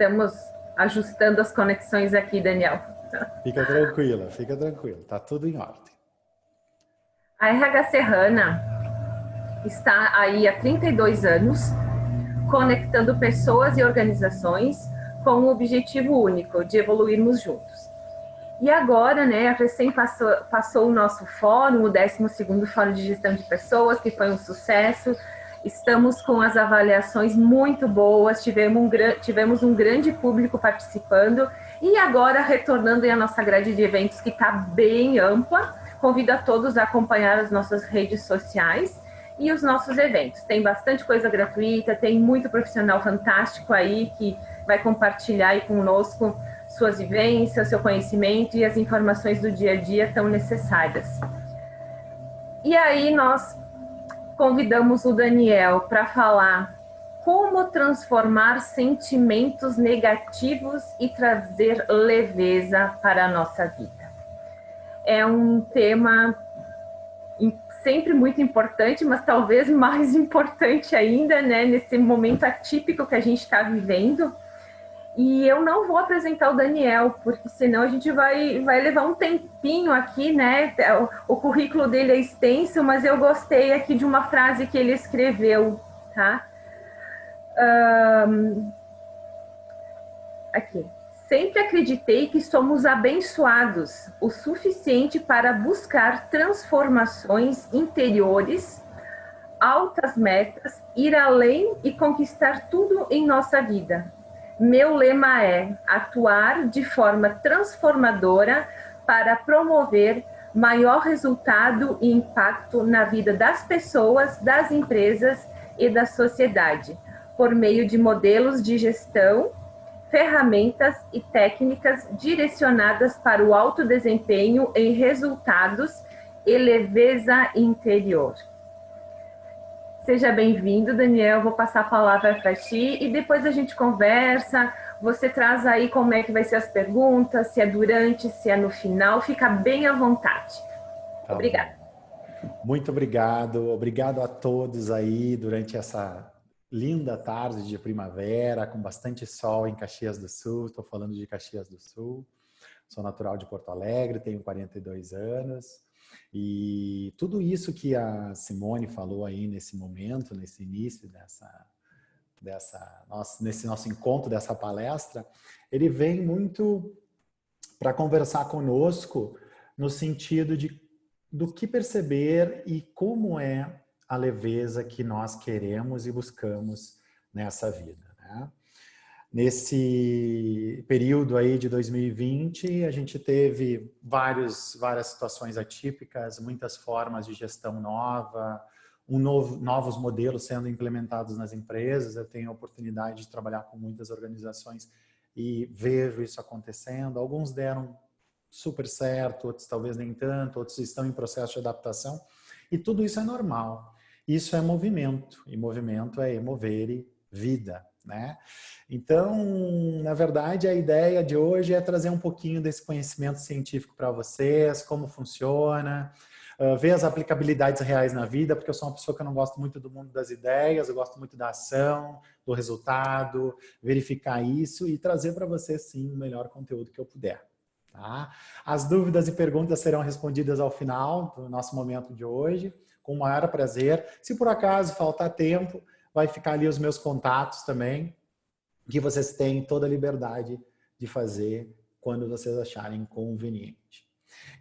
Estamos ajustando as conexões aqui, Daniel. fica tranquila, tá tudo em ordem. A RH Serrana está aí há 32 anos, conectando pessoas e organizações com um objetivo único, de evoluirmos juntos. E agora, né, recém passou o nosso fórum, o 12º Fórum de Gestão de Pessoas, que foi um sucesso. Estamos com as avaliações muito boas, tivemos um grande público participando e agora retornando à nossa grade de eventos, que está bem ampla. Convido a todos a acompanhar as nossas redes sociais e os nossos eventos. Tem bastante coisa gratuita, tem muito profissional fantástico aí que vai compartilhar aí conosco suas vivências, seu conhecimento e as informações do dia a dia tão necessárias. E aí nós convidamos o Daniel para falar como transformar sentimentos negativos e trazer leveza para a nossa vida. É um tema sempre muito importante, mas talvez mais importante ainda, né, nesse momento atípico que a gente está vivendo. E eu não vou apresentar o Daniel, porque senão a gente vai levar um tempinho aqui, né? O currículo dele é extenso, mas eu gostei aqui de uma frase que ele escreveu, tá? Aqui. Sempre acreditei que somos abençoados o suficiente para buscar transformações interiores, altas metas, ir além e conquistar tudo em nossa vida. Meu lema é atuar de forma transformadora para promover maior resultado e impacto na vida das pessoas, das empresas e da sociedade, por meio de modelos de gestão, ferramentas e técnicas direcionadas para o alto desempenho em resultados e leveza interior. Seja bem-vindo, Daniel. Vou passar a palavra para ti e depois a gente conversa. Você traz aí como é que vai ser as perguntas, se é durante, se é no final. Fica bem à vontade. Tá. Obrigada. Muito obrigado. Obrigado a todos aí durante essa linda tarde de primavera, com bastante sol em Caxias do Sul. Estou falando de Caxias do Sul. Sou natural de Porto Alegre, tenho 42 anos. E tudo isso que a Simone falou aí nesse momento, nesse início nesse nosso encontro, dessa palestra, ele vem muito para conversar conosco no sentido do que perceber e como é a leveza que nós queremos e buscamos nessa vida, né? Nesse período aí de 2020, a gente teve várias situações atípicas, muitas formas de gestão nova, novos modelos sendo implementados nas empresas. Eu tenho a oportunidade de trabalhar com muitas organizações e vejo isso acontecendo. Alguns deram super certo, outros talvez nem tanto, outros estão em processo de adaptação. E tudo isso é normal. Isso é movimento, e movimento é emovere vida, né? Então, na verdade, a ideia de hoje é trazer um pouquinho desse conhecimento científico para vocês, como funciona, ver as aplicabilidades reais na vida, porque eu sou uma pessoa que eu não gosto muito do mundo das ideias, eu gosto muito da ação, do resultado, verificar isso e trazer para vocês, sim, o melhor conteúdo que eu puder. Tá? As dúvidas e perguntas serão respondidas ao final do nosso momento de hoje, com o maior prazer. Se por acaso faltar tempo, vai ficar ali os meus contatos também, que vocês têm toda a liberdade de fazer quando vocês acharem conveniente.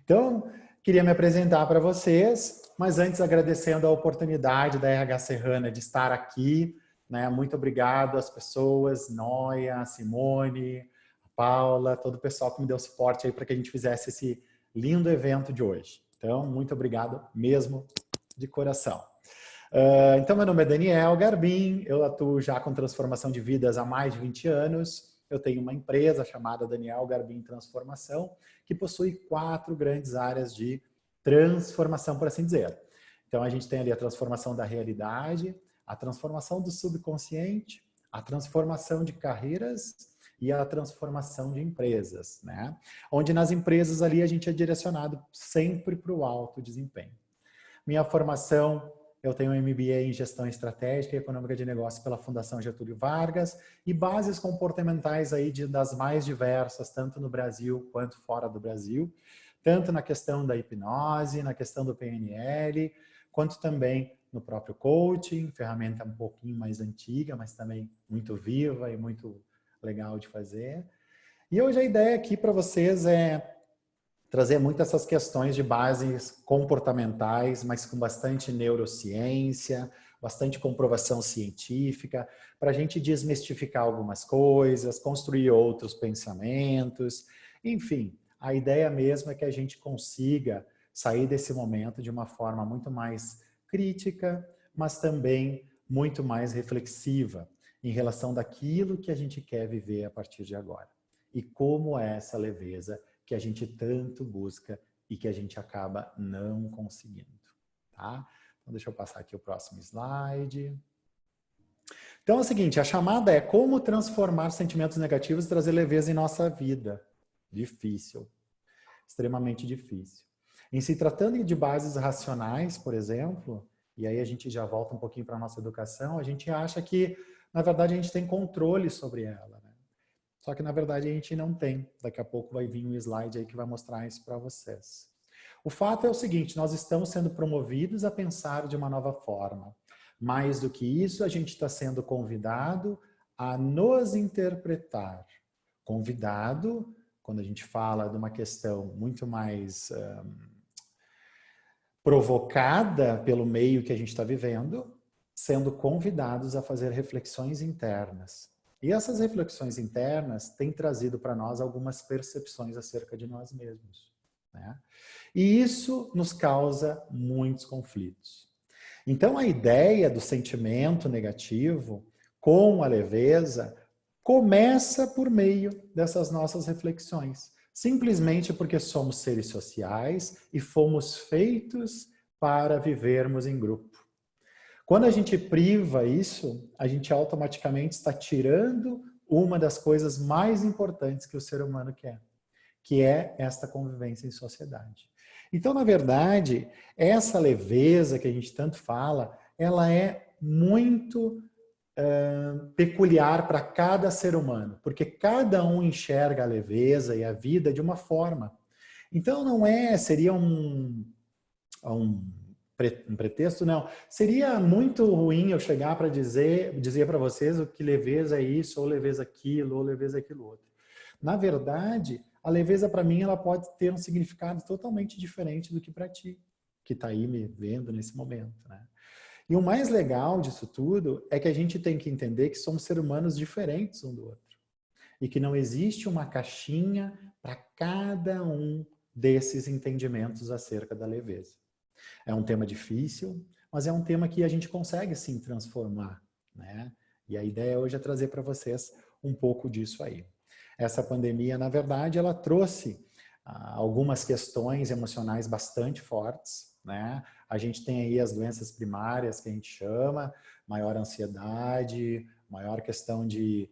Então, queria me apresentar para vocês, mas antes agradecendo a oportunidade da RH Serrana de estar aqui, né? Muito obrigado às pessoas, Noia, Simone, a Paula, todo o pessoal que me deu suporte aí para que a gente fizesse esse lindo evento de hoje. Então, muito obrigado mesmo de coração. Então, meu nome é Daniel Garbim, eu atuo já com transformação de vidas há mais de 20 anos. Eu tenho uma empresa chamada Daniel Garbim Transformação, que possui 4 grandes áreas de transformação, por assim dizer. Então, a gente tem ali a transformação da realidade, a transformação do subconsciente, a transformação de carreiras e a transformação de empresas, né? Onde nas empresas ali a gente é direcionado sempre para o alto desempenho. Minha formação eu tenho um MBA em Gestão Estratégica e Econômica de Negócios pela Fundação Getúlio Vargas e bases comportamentais aí das mais diversas, tanto no Brasil quanto fora do Brasil, tanto na questão da hipnose, na questão do PNL, quanto também no próprio coaching, ferramenta um pouquinho mais antiga, mas também muito viva e muito legal de fazer. E hoje a ideia aqui para vocês é trazer muito essas questões de bases comportamentais, mas com bastante neurociência, bastante comprovação científica, para a gente desmistificar algumas coisas, construir outros pensamentos. Enfim, a ideia mesmo é que a gente consiga sair desse momento de uma forma muito mais crítica, mas também muito mais reflexiva em relação daquilo que a gente quer viver a partir de agora. E como é essa leveza que a gente tanto busca e que a gente acaba não conseguindo, tá? Então, deixa eu passar aqui o próximo slide. Então, é o seguinte, a chamada é como transformar sentimentos negativos e trazer leveza em nossa vida. Difícil, extremamente difícil. Em se tratando de bases racionais, por exemplo, e aí a gente já volta um pouquinho para a nossa educação, a gente acha que, na verdade, a gente tem controle sobre ela, né? Só que, na verdade, a gente não tem. Daqui a pouco vai vir um slide aí que vai mostrar isso para vocês. O fato é o seguinte, nós estamos sendo promovidos a pensar de uma nova forma. Mais do que isso, a gente está sendo convidado a nos interpretar. Convidado, quando a gente fala de uma questão muito mais provocada pelo meio que a gente está vivendo, sendo convidados a fazer reflexões internas. E essas reflexões internas têm trazido para nós algumas percepções acerca de nós mesmos, né? E isso nos causa muitos conflitos. Então, a ideia do sentimento negativo com a leveza começa por meio dessas nossas reflexões. Simplesmente porque somos seres sociais e fomos feitos para vivermos em grupo. Quando a gente priva isso, a gente automaticamente está tirando uma das coisas mais importantes que o ser humano quer, que é esta convivência em sociedade. Então, na verdade, essa leveza que a gente tanto fala, ela é muito peculiar para cada ser humano, porque cada um enxerga a leveza e a vida de uma forma. Então, não seria um pretexto, não. Seria muito ruim eu chegar para dizer para vocês o que leveza é isso, ou leveza aquilo, ou leveza aquilo outro. Na verdade, a leveza para mim ela pode ter um significado totalmente diferente do que para ti, que está aí me vendo nesse momento, né? E o mais legal disso tudo é que a gente tem que entender que somos seres humanos diferentes um do outro. E que não existe uma caixinha para cada um desses entendimentos acerca da leveza. É um tema difícil, mas é um tema que a gente consegue sim transformar, né? E a ideia hoje é trazer para vocês um pouco disso aí. Essa pandemia, na verdade, ela trouxe algumas questões emocionais bastante fortes, né? A gente tem aí as doenças primárias que a gente chama, maior ansiedade, maior questão de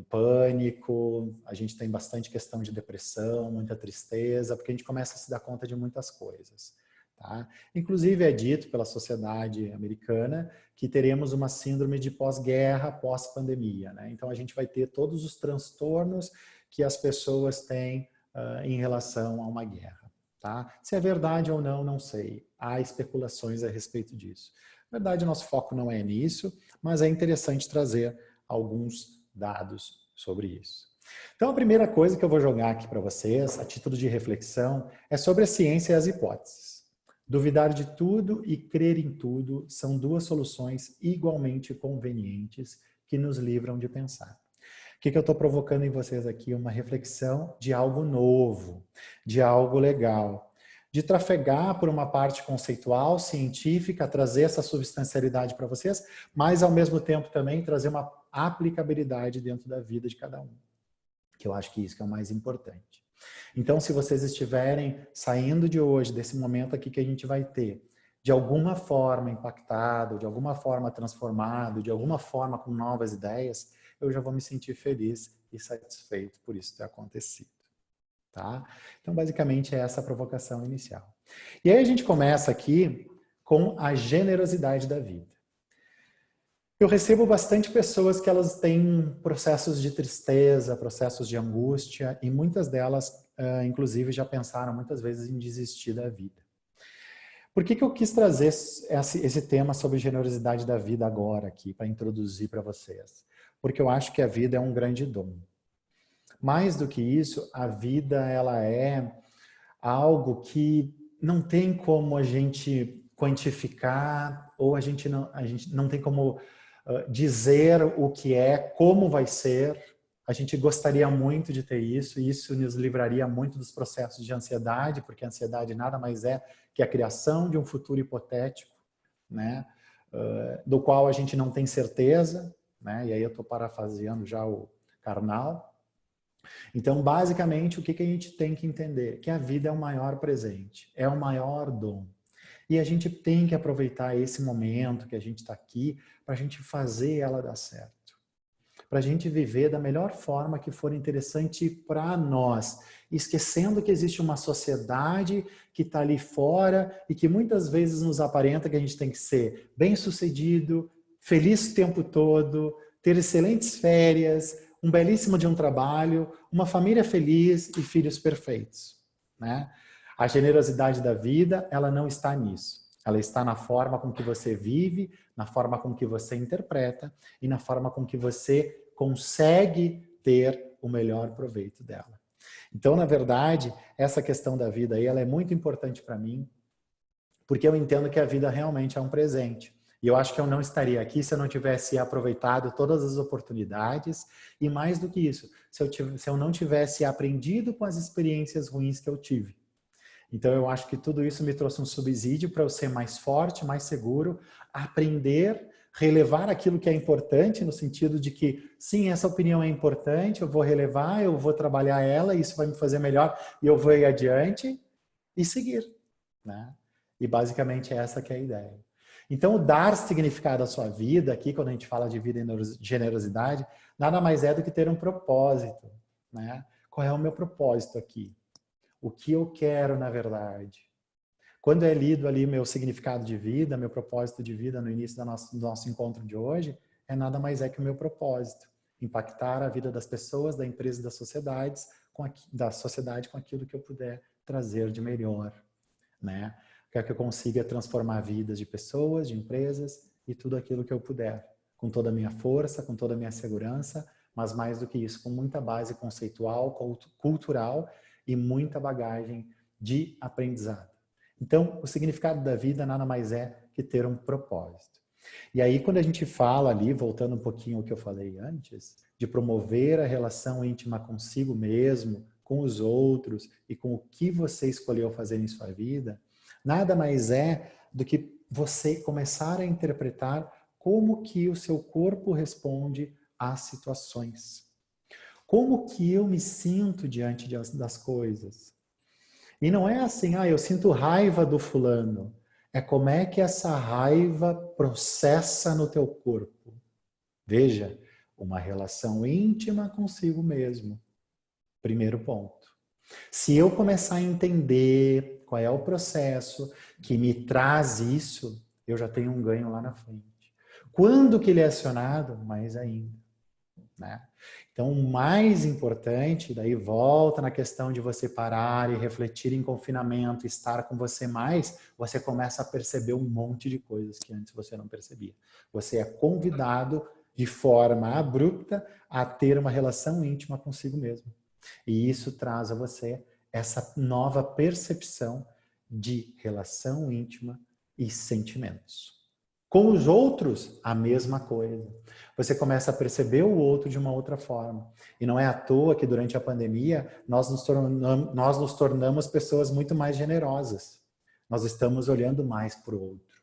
pânico, a gente tem bastante questão de depressão, muita tristeza, porque a gente começa a se dar conta de muitas coisas. Tá? Inclusive é dito pela sociedade americana que teremos uma síndrome de pós-guerra, pós-pandemia, né? Então a gente vai ter todos os transtornos que as pessoas têm em relação a uma guerra. Tá? Se é verdade ou não, não sei. Há especulações a respeito disso. Na verdade, nosso foco não é nisso, mas é interessante trazer alguns dados sobre isso. Então, a primeira coisa que eu vou jogar aqui para vocês, a título de reflexão, é sobre a ciência e as hipóteses. Duvidar de tudo e crer em tudo são duas soluções igualmente convenientes que nos livram de pensar. O que eu estou provocando em vocês aqui? Uma reflexão de algo novo, de algo legal, de trafegar por uma parte conceitual, científica, trazer essa substancialidade para vocês, mas ao mesmo tempo também trazer uma aplicabilidade dentro da vida de cada um. Que eu acho que isso que é o mais importante. Então, se vocês estiverem saindo de hoje, desse momento aqui que a gente vai ter, de alguma forma impactado, de alguma forma transformado, de alguma forma com novas ideias, eu já vou me sentir feliz e satisfeito por isso ter acontecido. Tá? Então, basicamente, é essa a provocação inicial. E aí a gente começa aqui com a generosidade da vida. Eu recebo bastante pessoas que elas têm processos de tristeza, processos de angústia, e muitas delas, inclusive, já pensaram muitas vezes em desistir da vida. Por que eu quis trazer esse tema sobre generosidade da vida agora aqui, para introduzir para vocês? Porque eu acho que a vida é um grande dom. Mais do que isso, a vida ela é algo que não tem como a gente quantificar, ou a gente não tem como dizer o que é, como vai ser. A gente gostaria muito de ter isso, e isso nos livraria muito dos processos de ansiedade, porque a ansiedade nada mais é que a criação de um futuro hipotético, né? Do qual a gente não tem certeza, né? E aí eu estou parafraseando já o Karnal. Então, basicamente, o que a gente tem que entender? Que a vida é o maior presente, é o maior dom. E a gente tem que aproveitar esse momento que a gente está aqui para a gente fazer ela dar certo. Para a gente viver da melhor forma que for interessante para nós. Esquecendo que existe uma sociedade que está ali fora e que muitas vezes nos aparenta que a gente tem que ser bem-sucedido, feliz o tempo todo, ter excelentes férias, um belíssimo de um trabalho, uma família feliz e filhos perfeitos, né? A generosidade da vida, ela não está nisso. Ela está na forma com que você vive, na forma com que você interpreta e na forma com que você consegue ter o melhor proveito dela. Então, na verdade, essa questão da vida aí, ela é muito importante para mim, porque eu entendo que a vida realmente é um presente. E eu acho que eu não estaria aqui se eu não tivesse aproveitado todas as oportunidades e, mais do que isso, se eu não tivesse aprendido com as experiências ruins que eu tive. Então, eu acho que tudo isso me trouxe um subsídio para eu ser mais forte, mais seguro, aprender, relevar aquilo que é importante, no sentido de que, sim, essa opinião é importante, eu vou relevar, eu vou trabalhar ela, isso vai me fazer melhor e eu vou ir adiante e seguir, né? E basicamente essa que é a ideia. Então, o dar significado à sua vida, aqui quando a gente fala de vida e generosidade, nada mais é do que ter um propósito, né? Qual é o meu propósito aqui? O que eu quero, na verdade? Quando é lido ali meu significado de vida, meu propósito de vida no início do nosso encontro de hoje, é nada mais é que o meu propósito. Impactar a vida das pessoas, da empresa e das sociedades, da sociedade com aquilo que eu puder trazer de melhor, né? Quero que eu consiga transformar vidas de pessoas, de empresas e tudo aquilo que eu puder, com toda a minha força, com toda a minha segurança, mas mais do que isso, com muita base conceitual, cultural e muita bagagem de aprendizado. Então, o significado da vida nada mais é que ter um propósito. E aí, quando a gente fala ali, voltando um pouquinho ao que eu falei antes, de promover a relação íntima consigo mesmo, com os outros e com o que você escolheu fazer em sua vida, nada mais é do que você começar a interpretar como que o seu corpo responde às situações. Como que eu me sinto diante das coisas? E não é assim, eu sinto raiva do fulano. É como é que essa raiva processa no teu corpo. Veja, uma relação íntima consigo mesmo. Primeiro ponto. Se eu começar a entender qual é o processo que me traz isso, eu já tenho um ganho lá na frente. Quando que ele é acionado? Mais ainda, né? Então, o mais importante, daí volta na questão de você parar e refletir em confinamento, estar com você mais, você começa a perceber um monte de coisas que antes você não percebia. Você é convidado de forma abrupta a ter uma relação íntima consigo mesmo. E isso traz a você essa nova percepção de relação íntima e sentimentos. Com os outros, a mesma coisa. Você começa a perceber o outro de uma outra forma. E não é à toa que durante a pandemia nós nos tornamos pessoas muito mais generosas. Nós estamos olhando mais para o outro.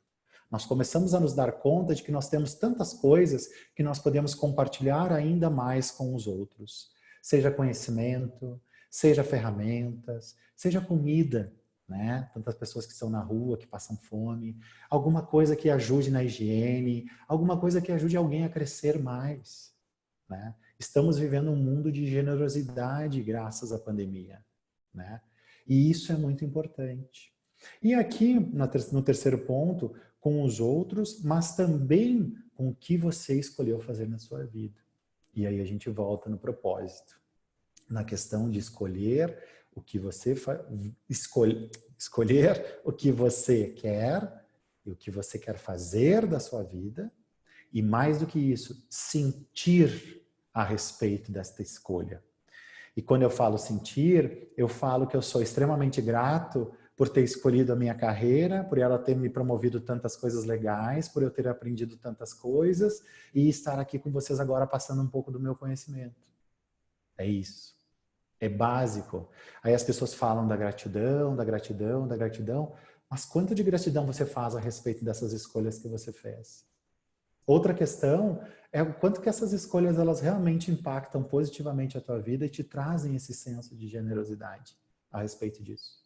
Nós começamos a nos dar conta de que nós temos tantas coisas que nós podemos compartilhar ainda mais com os outros. Seja conhecimento, seja ferramentas, seja comida, né? Tantas pessoas que estão na rua, que passam fome, alguma coisa que ajude na higiene, alguma coisa que ajude alguém a crescer mais, né? Estamos vivendo um mundo de generosidade graças à pandemia, né? E isso é muito importante. E aqui, no terceiro ponto, com os outros, mas também com o que você escolheu fazer na sua vida. E aí a gente volta no propósito, na questão de escolher o que você escolher o que você quer e o que você quer fazer da sua vida, e mais do que isso, sentir a respeito desta escolha. E quando eu falo sentir, eu falo que eu sou extremamente grato por ter escolhido a minha carreira, por ela ter me promovido tantas coisas legais, por eu ter aprendido tantas coisas e estar aqui com vocês agora passando um pouco do meu conhecimento. É isso. É básico. Aí as pessoas falam da gratidão, da gratidão, da gratidão, mas quanto de gratidão você faz a respeito dessas escolhas que você fez? Outra questão é o quanto que essas escolhas elas realmente impactam positivamente a tua vida e te trazem esse senso de generosidade a respeito disso.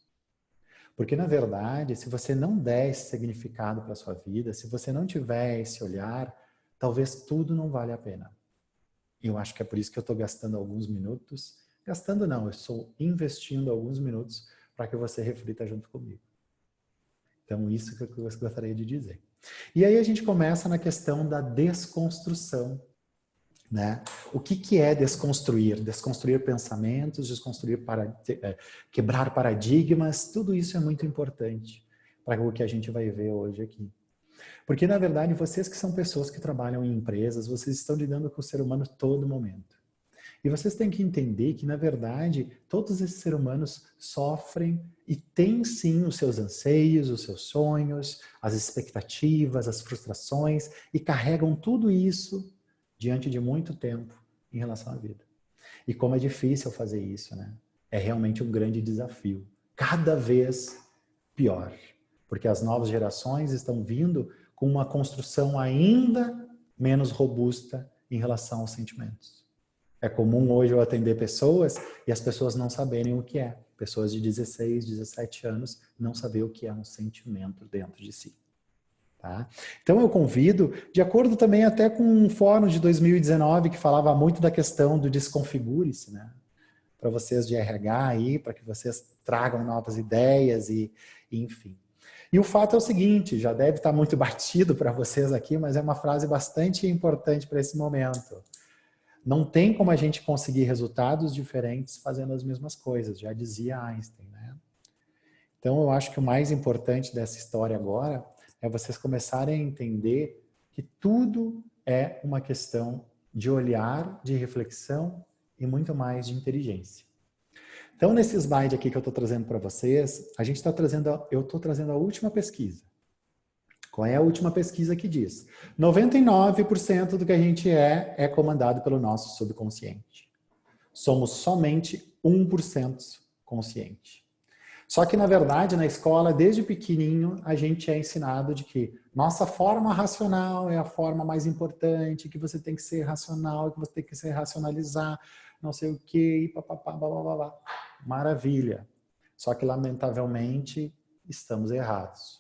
Porque, na verdade, se você não der esse significado para a sua vida, se você não tiver esse olhar, talvez tudo não vale a pena. E eu acho que é por isso que eu estou gastando alguns minutos. Gastando não, eu estou investindo alguns minutos para que você reflita junto comigo. Então, isso que eu gostaria de dizer. E aí a gente começa na questão da desconstrução, né? O que é desconstruir? Desconstruir pensamentos, quebrar paradigmas, tudo isso é muito importante para o que a gente vai ver hoje aqui. Porque, na verdade, vocês que são pessoas que trabalham em empresas, vocês estão lidando com o ser humano todo momento. E vocês têm que entender que, na verdade, todos esses seres humanos sofrem e têm, sim, os seus anseios, os seus sonhos, as expectativas, as frustrações, e carregam tudo isso diante de muito tempo em relação à vida. E como é difícil fazer isso, né? É realmente um grande desafio. Cada vez pior. Porque as novas gerações estão vindo com uma construção ainda menos robusta em relação aos sentimentos. É comum hoje eu atender pessoas e as pessoas não saberem o que é. Pessoas de 16, 17 anos não saber o que é um sentimento dentro de si. Tá? Então eu convido, de acordo também até com um fórum de 2019 que falava muito da questão do desconfigure-se, né? Para vocês de RH aí, para que vocês tragam novas ideias e enfim. E o fato é o seguinte, já deve estar muito batido para vocês aqui, mas é uma frase bastante importante para esse momento. Não tem como a gente conseguir resultados diferentes fazendo as mesmas coisas, já dizia Einstein, né? Então eu acho que o mais importante dessa história agora é vocês começarem a entender que tudo é uma questão de olhar, de reflexão e muito mais de inteligência. Então, nesse slide aqui que eu estou trazendo para vocês, eu estou trazendo a última pesquisa. Qual é a última pesquisa que diz? 99% do que a gente é comandado pelo nosso subconsciente. Somos somente 1% consciente. Só que, na verdade, na escola, desde pequenininho, a gente é ensinado de que nossa forma racional é a forma mais importante, que você tem que ser racional, que você tem que se racionalizar, não sei o quê, e papapá, blá, blá, blá, blá. Maravilha. Só que, lamentavelmente, estamos errados.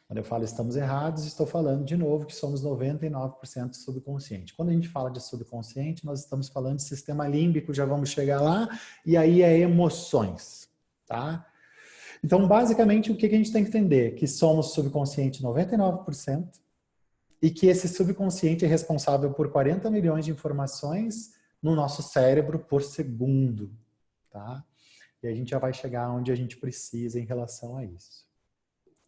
Quando eu falo estamos errados, estou falando de novo que somos 99% subconsciente. Quando a gente fala de subconsciente, nós estamos falando de sistema límbico, já vamos chegar lá, e aí é emoções, tá? Então, basicamente, o que a gente tem que entender? Que somos subconsciente 99% e que esse subconsciente é responsável por 40 milhões de informações no nosso cérebro por segundo, tá? E a gente já vai chegar onde a gente precisa em relação a isso.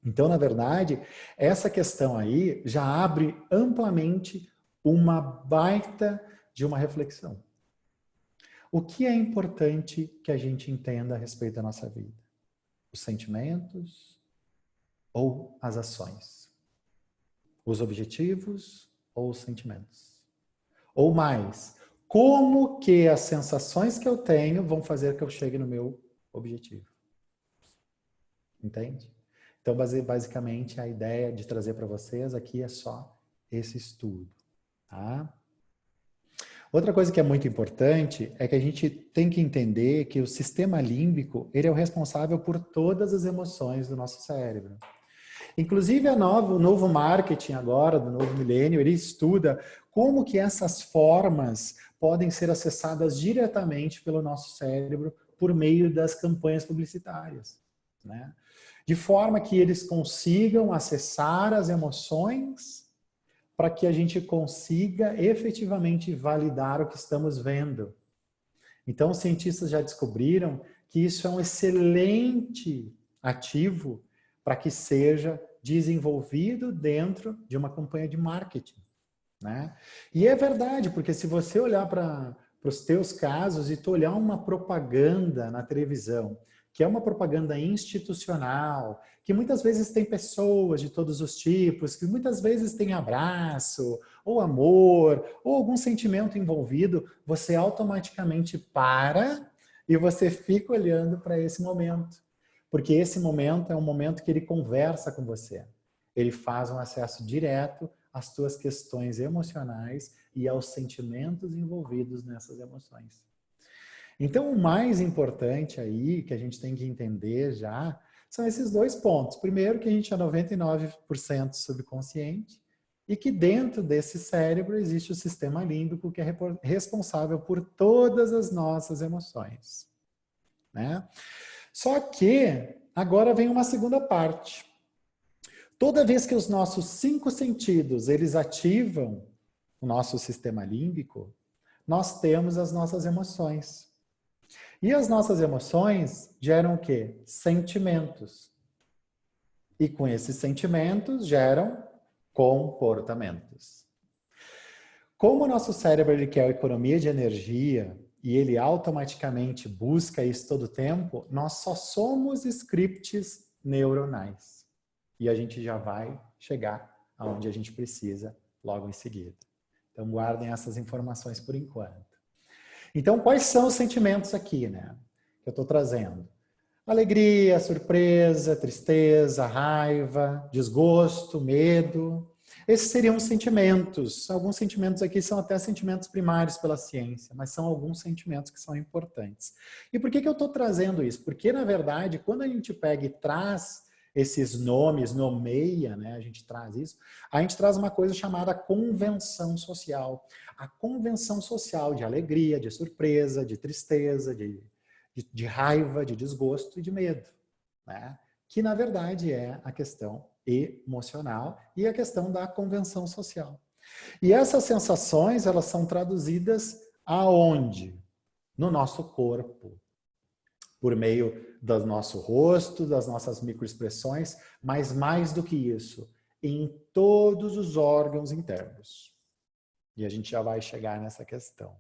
Então, na verdade, essa questão aí já abre amplamente uma baita de uma reflexão. O que é importante que a gente entenda a respeito da nossa vida? Os sentimentos ou as ações? Os objetivos ou os sentimentos? Ou mais, como que as sensações que eu tenho vão fazer que eu chegue no meu objetivo? Entende? Então, basicamente, a ideia de trazer para vocês aqui é só esse estudo, tá? Outra coisa que é muito importante é que a gente tem que entender que o sistema límbico, ele é o responsável por todas as emoções do nosso cérebro. Inclusive, o novo marketing agora, do novo milênio, ele estuda como que essas formas podem ser acessadas diretamente pelo nosso cérebro por meio das campanhas publicitárias, né? de forma que eles consigam acessar as emoções para que a gente consiga efetivamente validar o que estamos vendo. Então, os cientistas já descobriram que isso é um excelente ativo para que seja desenvolvido dentro de uma campanha de marketing, né? E é verdade, porque se você olhar para os teus casos e tu olhar uma propaganda na televisão, que é uma propaganda institucional, que muitas vezes tem pessoas de todos os tipos, que muitas vezes tem abraço, ou amor, ou algum sentimento envolvido, você automaticamente para e você fica olhando para esse momento. Porque esse momento é um momento que ele conversa com você. Ele faz um acesso direto às tuas questões emocionais e aos sentimentos envolvidos nessas emoções. Então, o mais importante aí, que a gente tem que entender já, são esses dois pontos. Primeiro, que a gente é 99% subconsciente e que dentro desse cérebro existe o sistema límbico que é responsável por todas as nossas emoções, né? Só que agora vem uma segunda parte. Toda vez que os nossos 5 sentidos, eles ativam o nosso sistema límbico, nós temos as nossas emoções. E as nossas emoções geram o quê? Sentimentos. E com esses sentimentos geram comportamentos. Como o nosso cérebro ele quer economia de energia e ele automaticamente busca isso todo o tempo, nós só somos scripts neuronais. E a gente já vai chegar aonde a gente precisa logo em seguida. Então guardem essas informações por enquanto. Então, quais são os sentimentos aqui, né? Que eu estou trazendo? Alegria, surpresa, tristeza, raiva, desgosto, medo. Esses seriam os sentimentos. Alguns sentimentos aqui são até sentimentos primários pela ciência, mas são alguns sentimentos que são importantes. E por que eu estou trazendo isso? Porque, na verdade, quando a gente pega e traz esses nomes, nomeia, né? A gente traz uma coisa chamada convenção social. A convenção social de alegria, de surpresa, de tristeza, de raiva, de desgosto e de medo, né? Que na verdade é a questão emocional e a questão da convenção social. E essas sensações, elas são traduzidas aonde? No nosso corpo, por meio do nosso rosto, das nossas microexpressões, mas mais do que isso, em todos os órgãos internos. E a gente já vai chegar nessa questão.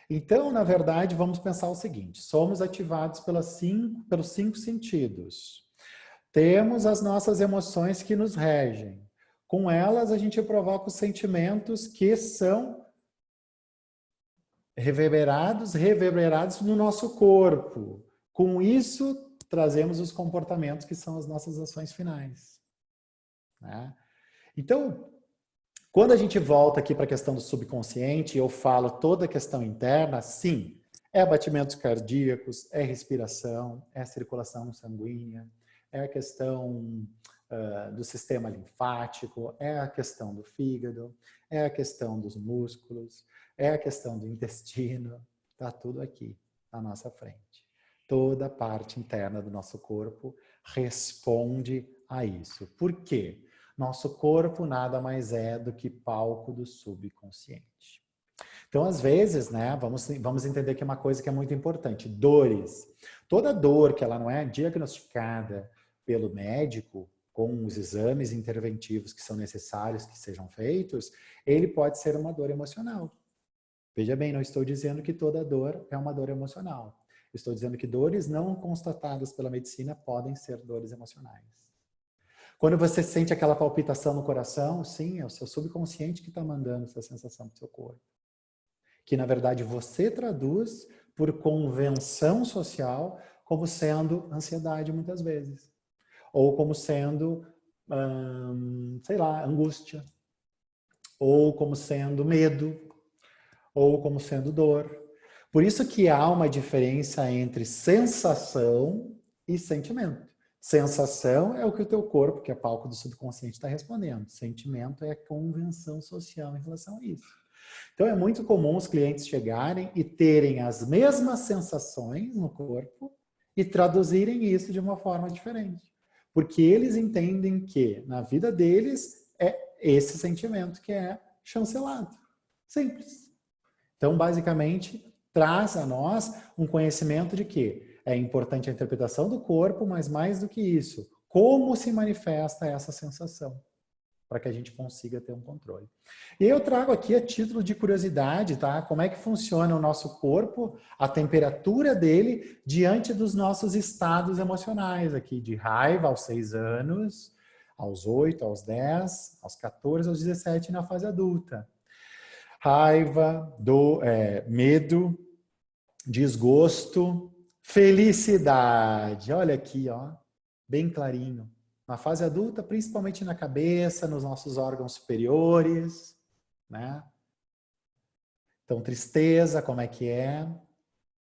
Então, na verdade, vamos pensar o seguinte, somos ativados pelos 5 sentidos. Temos as nossas emoções que nos regem. Com elas, a gente provoca os sentimentos que são reverberados no nosso corpo. Com isso, trazemos os comportamentos que são as nossas ações finais, né? Então, quando a gente volta aqui para a questão do subconsciente, eu falo toda a questão interna, sim, é batimentos cardíacos, é respiração, é circulação sanguínea, é a questão do sistema linfático, é a questão do fígado, é a questão dos músculos, é a questão do intestino, está tudo aqui na nossa frente. Toda a parte interna do nosso corpo responde a isso. Por quê? Nosso corpo nada mais é do que palco do subconsciente. Então, às vezes, né, vamos entender que é uma coisa que é muito importante. Dores. Toda dor que ela não é diagnosticada pelo médico, com os exames interventivos que são necessários que sejam feitos, ele pode ser uma dor emocional. Veja bem, não estou dizendo que toda dor é uma dor emocional. Estou dizendo que dores não constatadas pela medicina podem ser dores emocionais. Quando você sente aquela palpitação no coração, sim, é o seu subconsciente que está mandando essa sensação para o seu corpo. Que, na verdade, você traduz por convenção social como sendo ansiedade muitas vezes. Ou como sendo, sei lá, angústia. Ou como sendo medo. Ou como sendo dor. Por isso que há uma diferença entre sensação e sentimento. Sensação é o que o teu corpo, que é palco do subconsciente, está respondendo. Sentimento é convenção social em relação a isso. Então é muito comum os clientes chegarem e terem as mesmas sensações no corpo e traduzirem isso de uma forma diferente. Porque eles entendem que na vida deles é esse sentimento que é chancelado. Simples. Então, basicamente, traz a nós um conhecimento de que é importante a interpretação do corpo, mas mais do que isso, como se manifesta essa sensação, para que a gente consiga ter um controle. E eu trago aqui a título de curiosidade, tá? Como é que funciona o nosso corpo, a temperatura dele diante dos nossos estados emocionais aqui, de raiva aos 6 anos, aos 8, aos 10, aos 14, aos 17 na fase adulta. Raiva, medo, desgosto, felicidade. Olha aqui, ó, bem clarinho. Na fase adulta, principalmente na cabeça, nos nossos órgãos superiores, né? Então, tristeza, como é que é?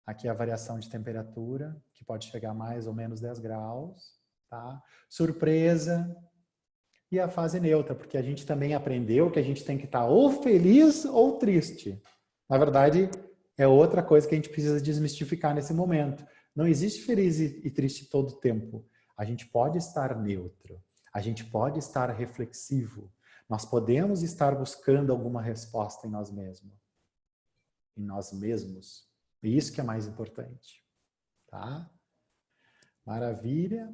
Aqui a variação de temperatura, que pode chegar a mais ou menos 10 graus, tá? Surpresa e a fase neutra, porque a gente também aprendeu que a gente tem que estar ou feliz ou triste. Na verdade, é outra coisa que a gente precisa desmistificar nesse momento. Não existe feliz e triste todo o tempo. A gente pode estar neutro, a gente pode estar reflexivo, nós podemos estar buscando alguma resposta em nós mesmos. Em nós mesmos. E isso que é mais importante. Tá? Maravilha.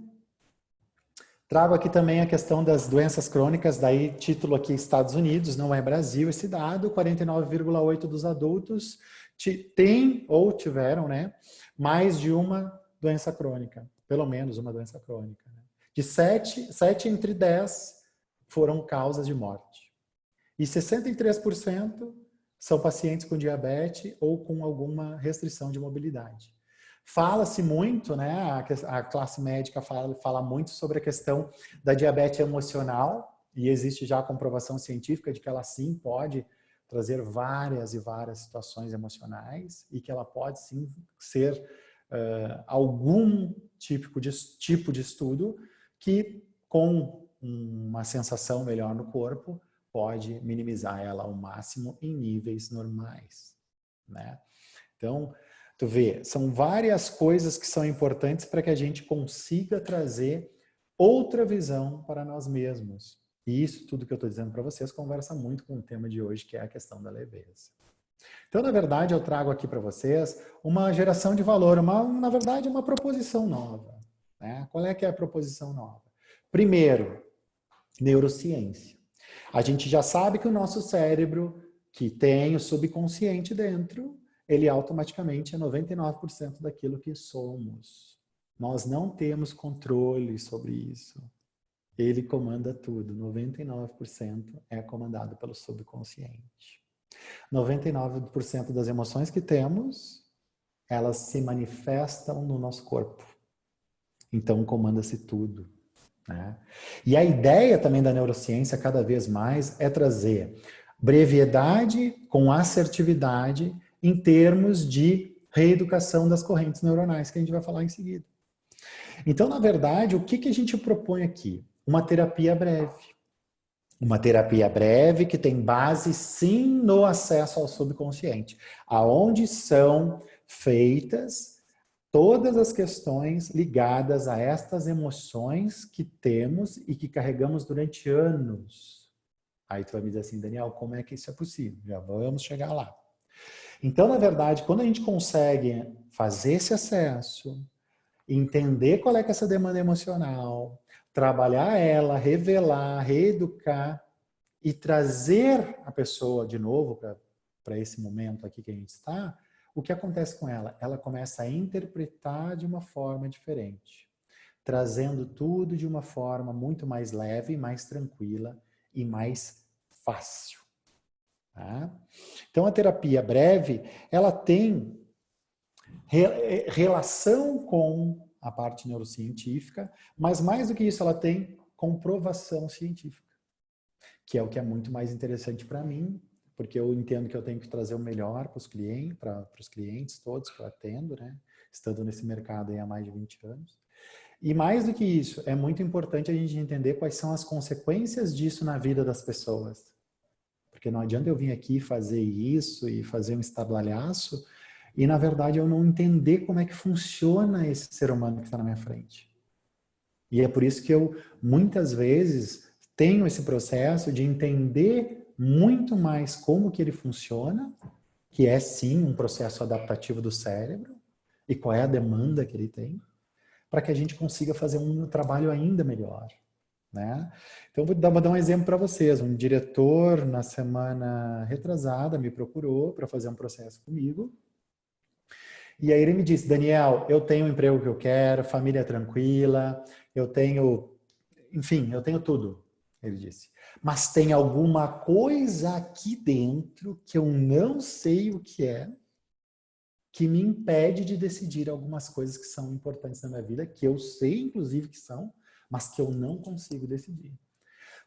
Trago aqui também a questão das doenças crônicas, daí título aqui Estados Unidos, não é Brasil esse dado, 49,8% dos adultos têm ou tiveram, né, mais de uma doença crônica. Pelo menos uma doença crônica. Né? De 7 entre 10 foram causas de morte. E 63% são pacientes com diabetes ou com alguma restrição de mobilidade. Fala-se muito, né? A classe médica fala muito sobre a questão da diabetes emocional, e existe já a comprovação científica de que ela sim pode trazer várias e várias situações emocionais e que ela pode sim ser algum tipo de estudo que, com uma sensação melhor no corpo, pode minimizar ela ao máximo em níveis normais, né? Então, tu vê, são várias coisas que são importantes para que a gente consiga trazer outra visão para nós mesmos. E isso tudo que eu estou dizendo para vocês conversa muito com o tema de hoje, que é a questão da leveza. Então, na verdade, eu trago aqui para vocês uma geração de valor, na verdade, uma proposição nova. Né? Qual é que é a proposição nova? Primeiro, neurociência. A gente já sabe que o nosso cérebro, que tem o subconsciente dentro, ele automaticamente é 99% daquilo que somos. Nós não temos controle sobre isso. Ele comanda tudo. 99% é comandado pelo subconsciente. 99% das emoções que temos, elas se manifestam no nosso corpo. Então, comanda-se tudo. Né? E a ideia também da neurociência, cada vez mais, é trazer brevidade com assertividade em termos de reeducação das correntes neuronais, que a gente vai falar em seguida. Então, na verdade, o que a gente propõe aqui? Uma terapia breve. Uma terapia breve que tem base, sim, no acesso ao subconsciente, aonde são feitas todas as questões ligadas a estas emoções que temos e que carregamos durante anos. Aí tu vai me dizer assim, Daniel, como é que isso é possível? Já vamos chegar lá. Então, na verdade, quando a gente consegue fazer esse acesso, entender qual é que é essa demanda emocional, trabalhar ela, revelar, reeducar e trazer a pessoa de novo para esse momento aqui que a gente está, o que acontece com ela? Ela começa a interpretar de uma forma diferente, trazendo tudo de uma forma muito mais leve, mais tranquila e mais fácil. Tá? Então, a terapia breve, ela tem relação com a parte neurocientífica, mas mais do que isso, ela tem comprovação científica, que é o que é muito mais interessante para mim, porque eu entendo que eu tenho que trazer o melhor para os clientes todos que eu atendo, né? Estando nesse mercado aí há mais de 20 anos. E mais do que isso, é muito importante a gente entender quais são as consequências disso na vida das pessoas. Porque não adianta eu vir aqui fazer isso e fazer um estardalhaço e, na verdade, eu não entender como é que funciona esse ser humano que está na minha frente. E é por isso que eu, muitas vezes, tenho esse processo de entender muito mais como que ele funciona, que é sim um processo adaptativo do cérebro, e qual é a demanda que ele tem, para que a gente consiga fazer um trabalho ainda melhor, né? Então, vou dar um exemplo para vocês. Um diretor, na semana retrasada, me procurou para fazer um processo comigo. E aí ele me disse, Daniel, eu tenho o emprego que eu quero, família tranquila, eu tenho, enfim, eu tenho tudo, ele disse. Mas tem alguma coisa aqui dentro que eu não sei o que é, que me impede de decidir algumas coisas que são importantes na minha vida, que eu sei, inclusive, que são, mas que eu não consigo decidir.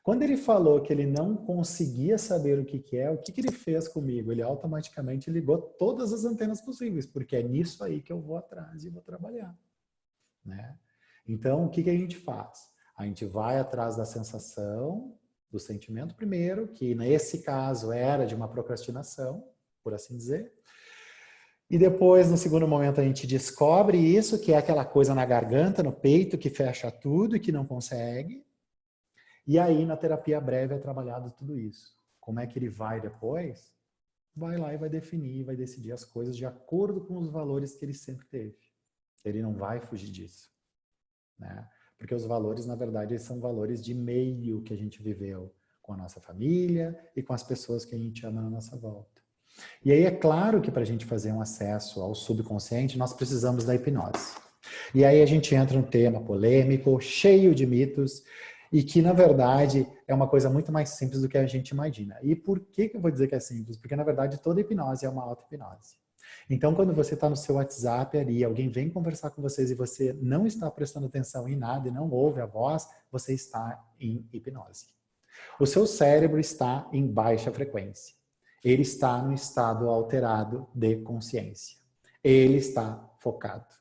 Quando ele falou que ele não conseguia saber o que é, o que ele fez comigo? Ele automaticamente ligou todas as antenas possíveis, porque é nisso aí que eu vou atrás e vou trabalhar, né? Então, o que a gente faz? A gente vai atrás da sensação, do sentimento primeiro, que nesse caso era de uma procrastinação, por assim dizer. E depois, no segundo momento, a gente descobre isso, que é aquela coisa na garganta, no peito, que fecha tudo e que não consegue. E aí, na terapia breve, é trabalhado tudo isso. Como é que ele vai depois? Vai lá e vai definir, vai decidir as coisas de acordo com os valores que ele sempre teve. Ele não vai fugir disso, né? Porque os valores, na verdade, eles são valores de meio que a gente viveu com a nossa família e com as pessoas que a gente ama na nossa volta. E aí é claro que para a gente fazer um acesso ao subconsciente, nós precisamos da hipnose. E aí a gente entra num tema polêmico, cheio de mitos, e que, na verdade, é uma coisa muito mais simples do que a gente imagina. E por que eu vou dizer que é simples? Porque, na verdade, toda hipnose é uma auto-hipnose. Então, quando você está no seu WhatsApp ali, alguém vem conversar com vocês e você não está prestando atenção em nada e não ouve a voz, você está em hipnose. O seu cérebro está em baixa frequência. Ele está no estado alterado de consciência. Ele está focado.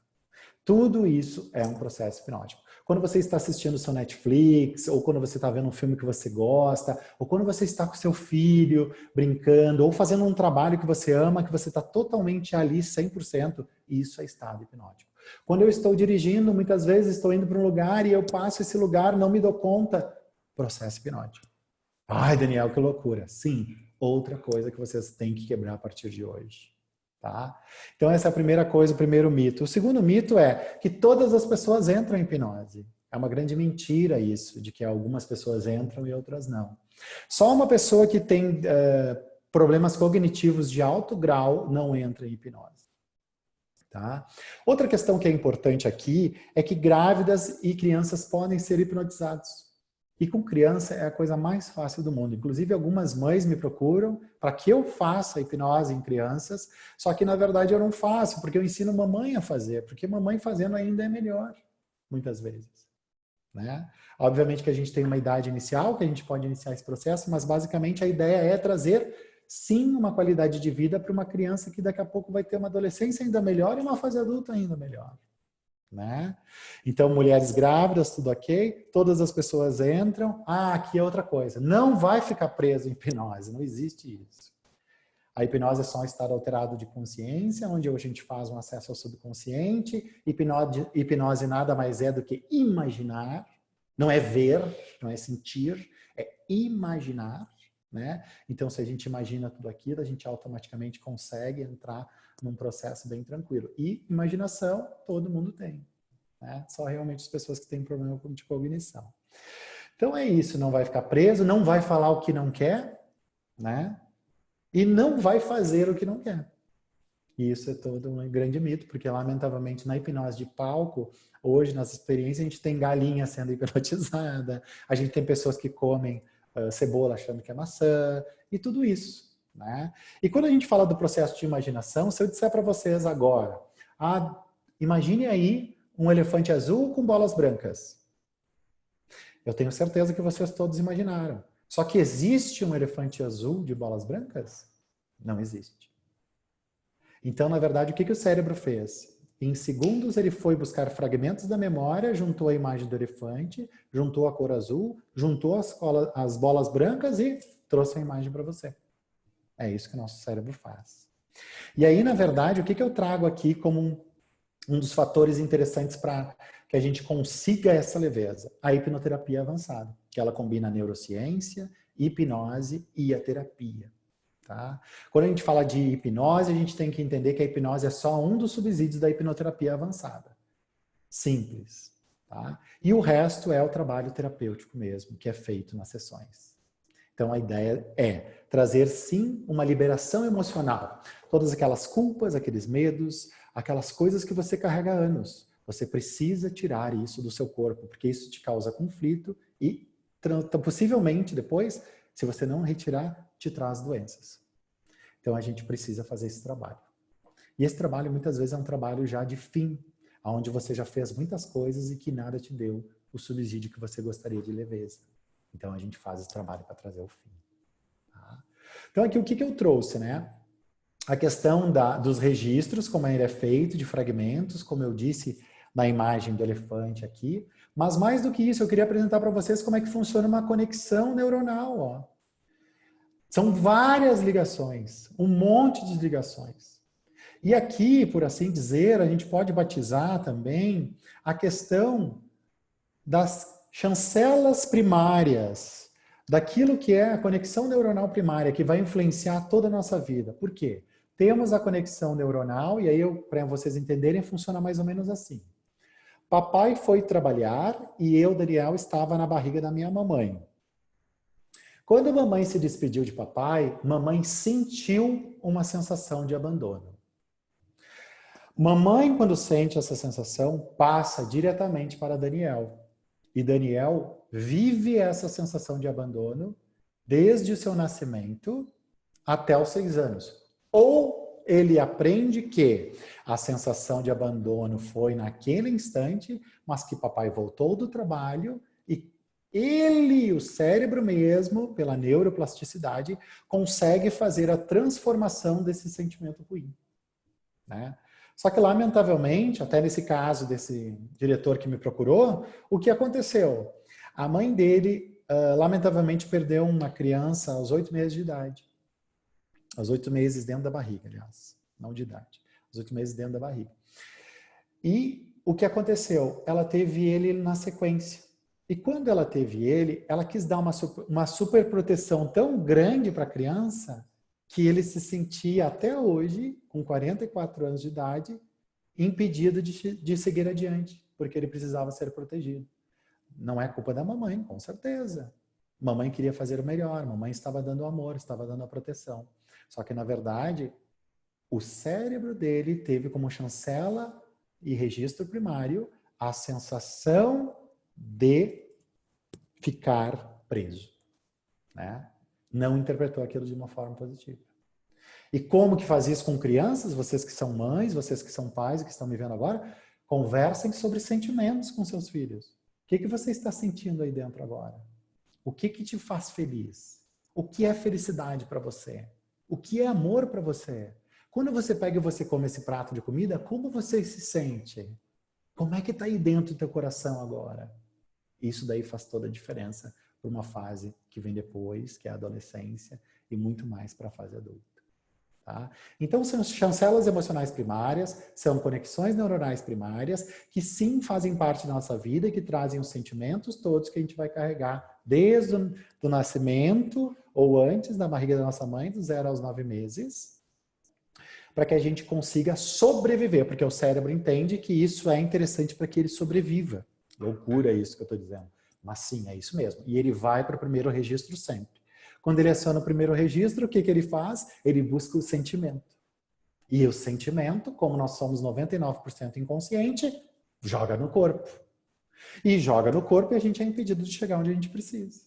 Tudo isso é um processo hipnótico. Quando você está assistindo o seu Netflix, ou quando você está vendo um filme que você gosta, ou quando você está com seu filho brincando, ou fazendo um trabalho que você ama, que você está totalmente ali, 100%, isso é estado hipnótico. Quando eu estou dirigindo, muitas vezes estou indo para um lugar e eu passo esse lugar, não me dou conta, processo hipnótico. Ai, Daniel, que loucura. Sim, outra coisa que vocês têm que quebrar a partir de hoje. Tá? Então essa é a primeira coisa, o primeiro mito. O segundo mito é que todas as pessoas entram em hipnose. É uma grande mentira isso, de que algumas pessoas entram e outras não. Só uma pessoa que tem problemas cognitivos de alto grau não entra em hipnose. Tá? Outra questão que é importante aqui é que grávidas e crianças podem ser hipnotizados. E com criança é a coisa mais fácil do mundo. Inclusive, algumas mães me procuram para que eu faça hipnose em crianças, só que, na verdade, eu não faço, porque eu ensino mamãe a fazer, porque mamãe fazendo ainda é melhor, muitas vezes. Né? Obviamente que a gente tem uma idade inicial, que a gente pode iniciar esse processo, mas, basicamente, a ideia é trazer, sim, uma qualidade de vida para uma criança que daqui a pouco vai ter uma adolescência ainda melhor e uma fase adulta ainda melhor. Né? Então, mulheres grávidas, tudo ok, todas as pessoas entram. Ah, aqui é outra coisa, não vai ficar preso em hipnose, não existe isso. A hipnose é só um estado alterado de consciência, onde a gente faz um acesso ao subconsciente. Hipnose nada mais é do que imaginar, não é ver, não é sentir, é imaginar. Né? Então, se a gente imagina tudo aquilo, a gente automaticamente consegue entrar num processo bem tranquilo. E imaginação, todo mundo tem. Né? Só realmente as pessoas que têm problema de cognição. Então é isso, não vai ficar preso, não vai falar o que não quer, né? E não vai fazer o que não quer. E isso é todo um grande mito, porque lamentavelmente na hipnose de palco, hoje nas experiências a gente tem galinha sendo hipnotizada, a gente tem pessoas que comem cebola achando que é maçã, e tudo isso. Né? E quando a gente fala do processo de imaginação, se eu disser para vocês agora, imagine aí um elefante azul com bolas brancas. Eu tenho certeza que vocês todos imaginaram. Só que existe um elefante azul de bolas brancas? Não existe. Então, na verdade, o que o cérebro fez? Em segundos, ele foi buscar fragmentos da memória, juntou a imagem do elefante, juntou a cor azul, juntou as bolas brancas e trouxe a imagem para você. É isso que o nosso cérebro faz. E aí, na verdade, o que eu trago aqui como um dos fatores interessantes para que a gente consiga essa leveza? A hipnoterapia avançada, que ela combina neurociência, hipnose e a terapia. Tá? Quando a gente fala de hipnose, a gente tem que entender que a hipnose é só um dos subsídios da hipnoterapia avançada. Simples. Tá? E o resto é o trabalho terapêutico mesmo, que é feito nas sessões. Então a ideia é trazer sim uma liberação emocional. Todas aquelas culpas, aqueles medos, aquelas coisas que você carrega há anos. Você precisa tirar isso do seu corpo, porque isso te causa conflito e possivelmente depois, se você não retirar, te traz doenças. Então a gente precisa fazer esse trabalho. E esse trabalho muitas vezes é um trabalho já de fim, onde você já fez muitas coisas e que nada te deu o subsídio que você gostaria de leveza. Então a gente faz esse trabalho para trazer o fim. Tá? Então aqui o que eu trouxe, né? A questão dos registros, como ele é feito, de fragmentos, como eu disse na imagem do elefante aqui. Mas mais do que isso, eu queria apresentar para vocês como é que funciona uma conexão neuronal. Ó. São várias ligações, um monte de ligações. E aqui, por assim dizer, a gente pode batizar também a questão das chancelas primárias, daquilo que é a conexão neuronal primária, que vai influenciar toda a nossa vida. Por quê? Temos a conexão neuronal, e aí, para vocês entenderem, funciona mais ou menos assim. Papai foi trabalhar e eu, Daniel, estava na barriga da minha mamãe. Quando a mamãe se despediu de papai, mamãe sentiu uma sensação de abandono. Mamãe, quando sente essa sensação, passa diretamente para Daniel. E Daniel vive essa sensação de abandono desde o seu nascimento até os 6 anos. Ou ele aprende que a sensação de abandono foi naquele instante, mas que papai voltou do trabalho e ele, o cérebro mesmo, pela neuroplasticidade, consegue fazer a transformação desse sentimento ruim. Né? Só que, lamentavelmente, até nesse caso desse diretor que me procurou, o que aconteceu? A mãe dele, lamentavelmente, perdeu uma criança aos 8 meses de idade. Aos 8 meses dentro da barriga, aliás. Não de idade. Aos 8 meses dentro da barriga. E o que aconteceu? Ela teve ele na sequência. E quando ela teve ele, ela quis dar uma super proteção tão grande para a criança que ele se sentia até hoje, com 44 anos de idade, impedido de seguir adiante, porque ele precisava ser protegido. Não é culpa da mamãe, com certeza. Mamãe queria fazer o melhor, mamãe estava dando amor, estava dando a proteção. Só que, na verdade, o cérebro dele teve como chancela e registro primário a sensação de ficar preso, né? Não interpretou aquilo de uma forma positiva. E como que faz isso com crianças? Vocês que são mães, vocês que são pais e que estão me vendo agora, conversem sobre sentimentos com seus filhos. O que você está sentindo aí dentro agora? O que te faz feliz? O que é felicidade para você? O que é amor para você? Quando você pega e você come esse prato de comida, como você se sente? Como é que está aí dentro do teu coração agora? Isso daí faz toda a diferença para uma fase que vem depois, que é a adolescência, e muito mais para a fase adulta. Tá? Então, são chancelas emocionais primárias, são conexões neuronais primárias, que sim fazem parte da nossa vida e que trazem os sentimentos todos que a gente vai carregar desde o nascimento ou antes da barriga da nossa mãe, do 0 aos 9 meses, para que a gente consiga sobreviver, porque o cérebro entende que isso é interessante para que ele sobreviva. Loucura isso que eu estou dizendo. Mas sim, é isso mesmo. E ele vai para o primeiro registro sempre. Quando ele aciona o primeiro registro, o que ele faz? Ele busca o sentimento. E o sentimento, como nós somos 99% inconsciente, joga no corpo. E joga no corpo e a gente é impedido de chegar onde a gente precisa.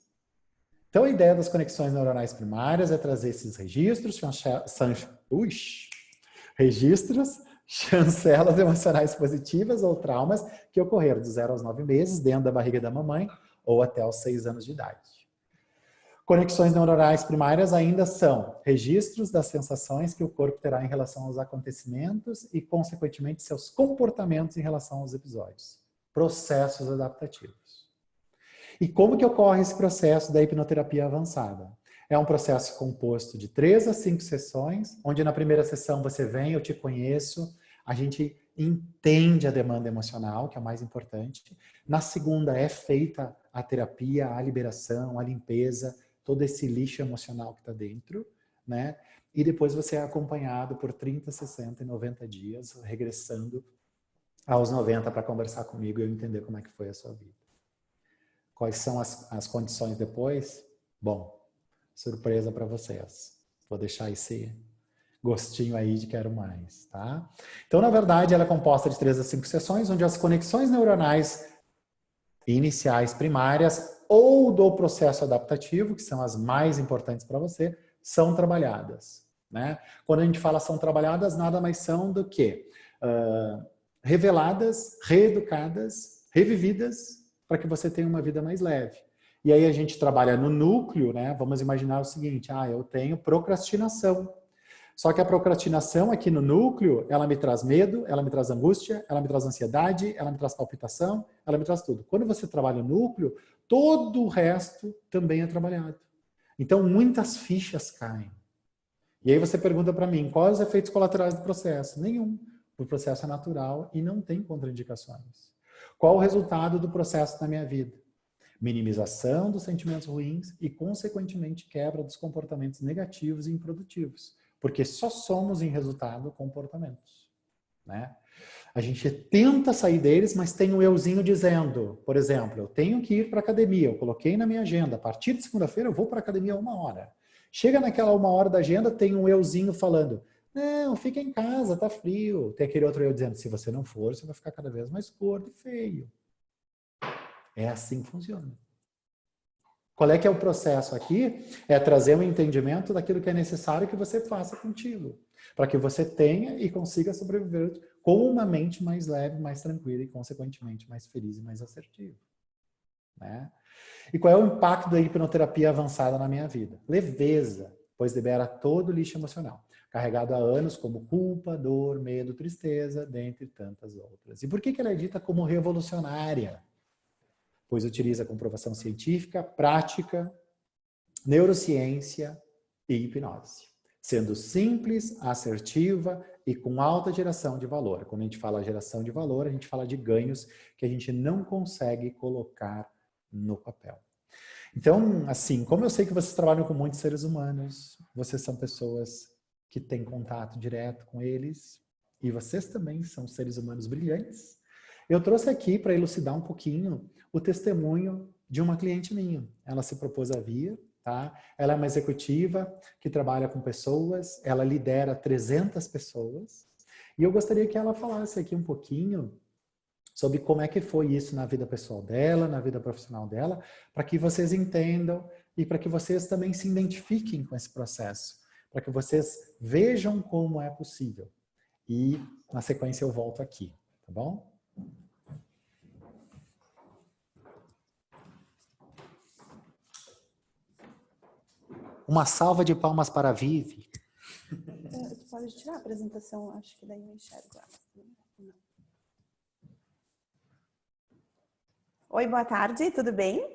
Então a ideia das conexões neuronais primárias é trazer esses registros, chancelas emocionais positivas ou traumas que ocorreram dos 0 aos 9 meses, dentro da barriga da mamãe, ou até os 6 anos de idade. Conexões neuronais primárias ainda são registros das sensações que o corpo terá em relação aos acontecimentos e, consequentemente, seus comportamentos em relação aos episódios. Processos adaptativos. E como que ocorre esse processo da hipnoterapia avançada? É um processo composto de 3 a 5 sessões, onde na primeira sessão você vem, eu te conheço, a gente entende a demanda emocional, que é o mais importante. Na segunda é feita a terapia, a liberação, a limpeza, todo esse lixo emocional que está dentro, né? E depois você é acompanhado por 30, 60 e 90 dias, regressando aos 90 para conversar comigo e eu entender como é que foi a sua vida. Quais são as condições depois? Bom, surpresa para vocês. Vou deixar esse gostinho aí de quero mais, tá? Então, na verdade, ela é composta de 3 a 5 sessões, onde as conexões neuronais iniciais primárias ou do processo adaptativo, que são as mais importantes para você, são trabalhadas, né? Quando a gente fala são trabalhadas, nada mais são do que reveladas, reeducadas, revividas, para que você tenha uma vida mais leve. E aí a gente trabalha no núcleo, né? Vamos imaginar o seguinte, eu tenho procrastinação. Só que a procrastinação aqui no núcleo, ela me traz medo, ela me traz angústia, ela me traz ansiedade, ela me traz palpitação, ela me traz tudo. Quando você trabalha no núcleo, todo o resto também é trabalhado. Então, muitas fichas caem. E aí você pergunta para mim, quais os efeitos colaterais do processo? Nenhum. O processo é natural e não tem contraindicações. Qual o resultado do processo na minha vida? Minimização dos sentimentos ruins e, consequentemente, quebra dos comportamentos negativos e improdutivos. Porque só somos, em resultado, comportamentos, né? A gente tenta sair deles, mas tem um euzinho dizendo, por exemplo, eu tenho que ir para a academia, eu coloquei na minha agenda, a partir de segunda-feira eu vou para a academia 1 hora. Chega naquela 1 hora da agenda, tem um euzinho falando, não, fica em casa, tá frio. Tem aquele outro eu dizendo, se você não for, você vai ficar cada vez mais gordo e feio. É assim que funciona. Qual é que é o processo aqui? É trazer um entendimento daquilo que é necessário que você faça contigo. Para que você tenha e consiga sobreviver com uma mente mais leve, mais tranquila e, consequentemente, mais feliz e mais assertiva. Né? E qual é o impacto da hipnoterapia avançada na minha vida? Leveza, pois libera todo o lixo emocional, carregado há anos como culpa, dor, medo, tristeza, dentre tantas outras. E por que ela é dita como revolucionária? Pois utiliza comprovação científica, prática, neurociência e hipnose. Sendo simples, assertiva e com alta geração de valor. Quando a gente fala geração de valor, a gente fala de ganhos que a gente não consegue colocar no papel. Então, assim, como eu sei que vocês trabalham com muitos seres humanos, vocês são pessoas que têm contato direto com eles, e vocês também são seres humanos brilhantes, eu trouxe aqui para elucidar um pouquinho o testemunho de uma cliente minha. Ela se propôs a vir, tá? Ela é uma executiva que trabalha com pessoas, ela lidera 300 pessoas, e eu gostaria que ela falasse aqui um pouquinho sobre como é que foi isso na vida pessoal dela, na vida profissional dela, para que vocês entendam e para que vocês também se identifiquem com esse processo, para que vocês vejam como é possível. E na sequência eu volto aqui, tá bom? Uma salva de palmas para a Vivi. Tu pode tirar a apresentação, acho que daí eu enxergo ela. Oi, boa tarde, tudo bem?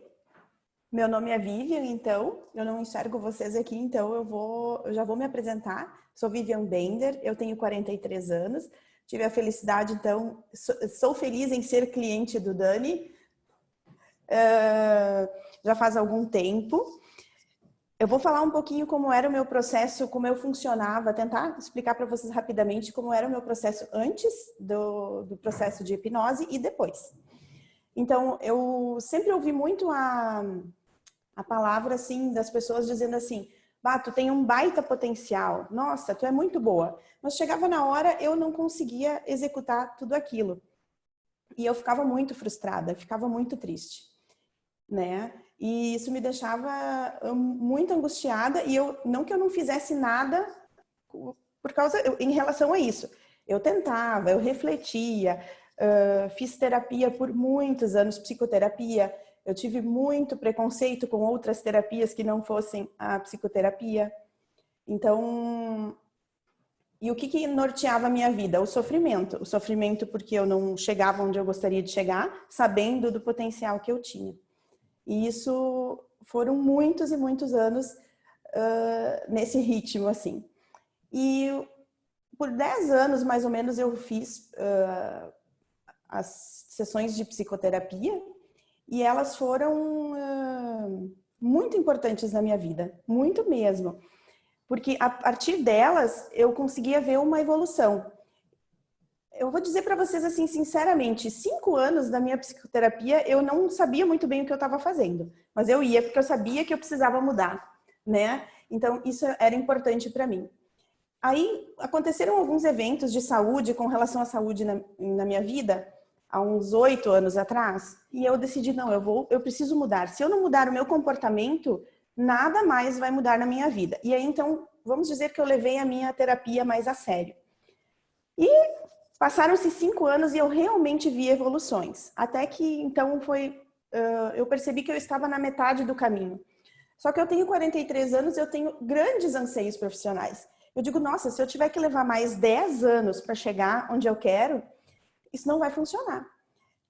Meu nome é Vivian, então, eu não enxergo vocês aqui, então eu já vou me apresentar. Sou Vivian Bender, eu tenho 43 anos, tive a felicidade, então, sou feliz em ser cliente do Dani, já faz algum tempo. Eu vou falar um pouquinho como era o meu processo, como eu funcionava, tentar explicar para vocês rapidamente como era o meu processo antes do processo de hipnose e depois. Então, eu sempre ouvi muito a palavra, assim, das pessoas dizendo assim, tu tem um baita potencial, nossa, tu é muito boa. Mas chegava na hora, eu não conseguia executar tudo aquilo. E eu ficava muito frustrada, ficava muito triste, né? E isso me deixava muito angustiada e não que eu não fizesse nada em relação a isso. Eu tentava, eu refletia, fiz terapia por muitos anos, psicoterapia. Eu tive muito preconceito com outras terapias que não fossem a psicoterapia. Então, e o que norteava a minha vida? O sofrimento. O sofrimento porque eu não chegava onde eu gostaria de chegar, sabendo do potencial que eu tinha. E isso foram muitos e muitos anos nesse ritmo, assim. E por 10 anos, mais ou menos, eu fiz as sessões de psicoterapia e elas foram muito importantes na minha vida, muito mesmo. Porque a partir delas, eu conseguia ver uma evolução. Eu vou dizer para vocês assim, sinceramente, 5 anos da minha psicoterapia, eu não sabia muito bem o que eu estava fazendo. Mas eu ia porque eu sabia que eu precisava mudar, né? Então, isso era importante para mim. Aí, aconteceram alguns eventos de saúde com relação à saúde na minha vida, há uns 8 anos atrás, e eu decidi, não, eu preciso mudar. Se eu não mudar o meu comportamento, nada mais vai mudar na minha vida. E aí, então, vamos dizer que eu levei a minha terapia mais a sério. E passaram-se 5 anos e eu realmente vi evoluções. Até que, então, eu percebi que eu estava na metade do caminho. Só que eu tenho 43 anos e eu tenho grandes anseios profissionais. Eu digo, nossa, se eu tiver que levar mais 10 anos para chegar onde eu quero, isso não vai funcionar.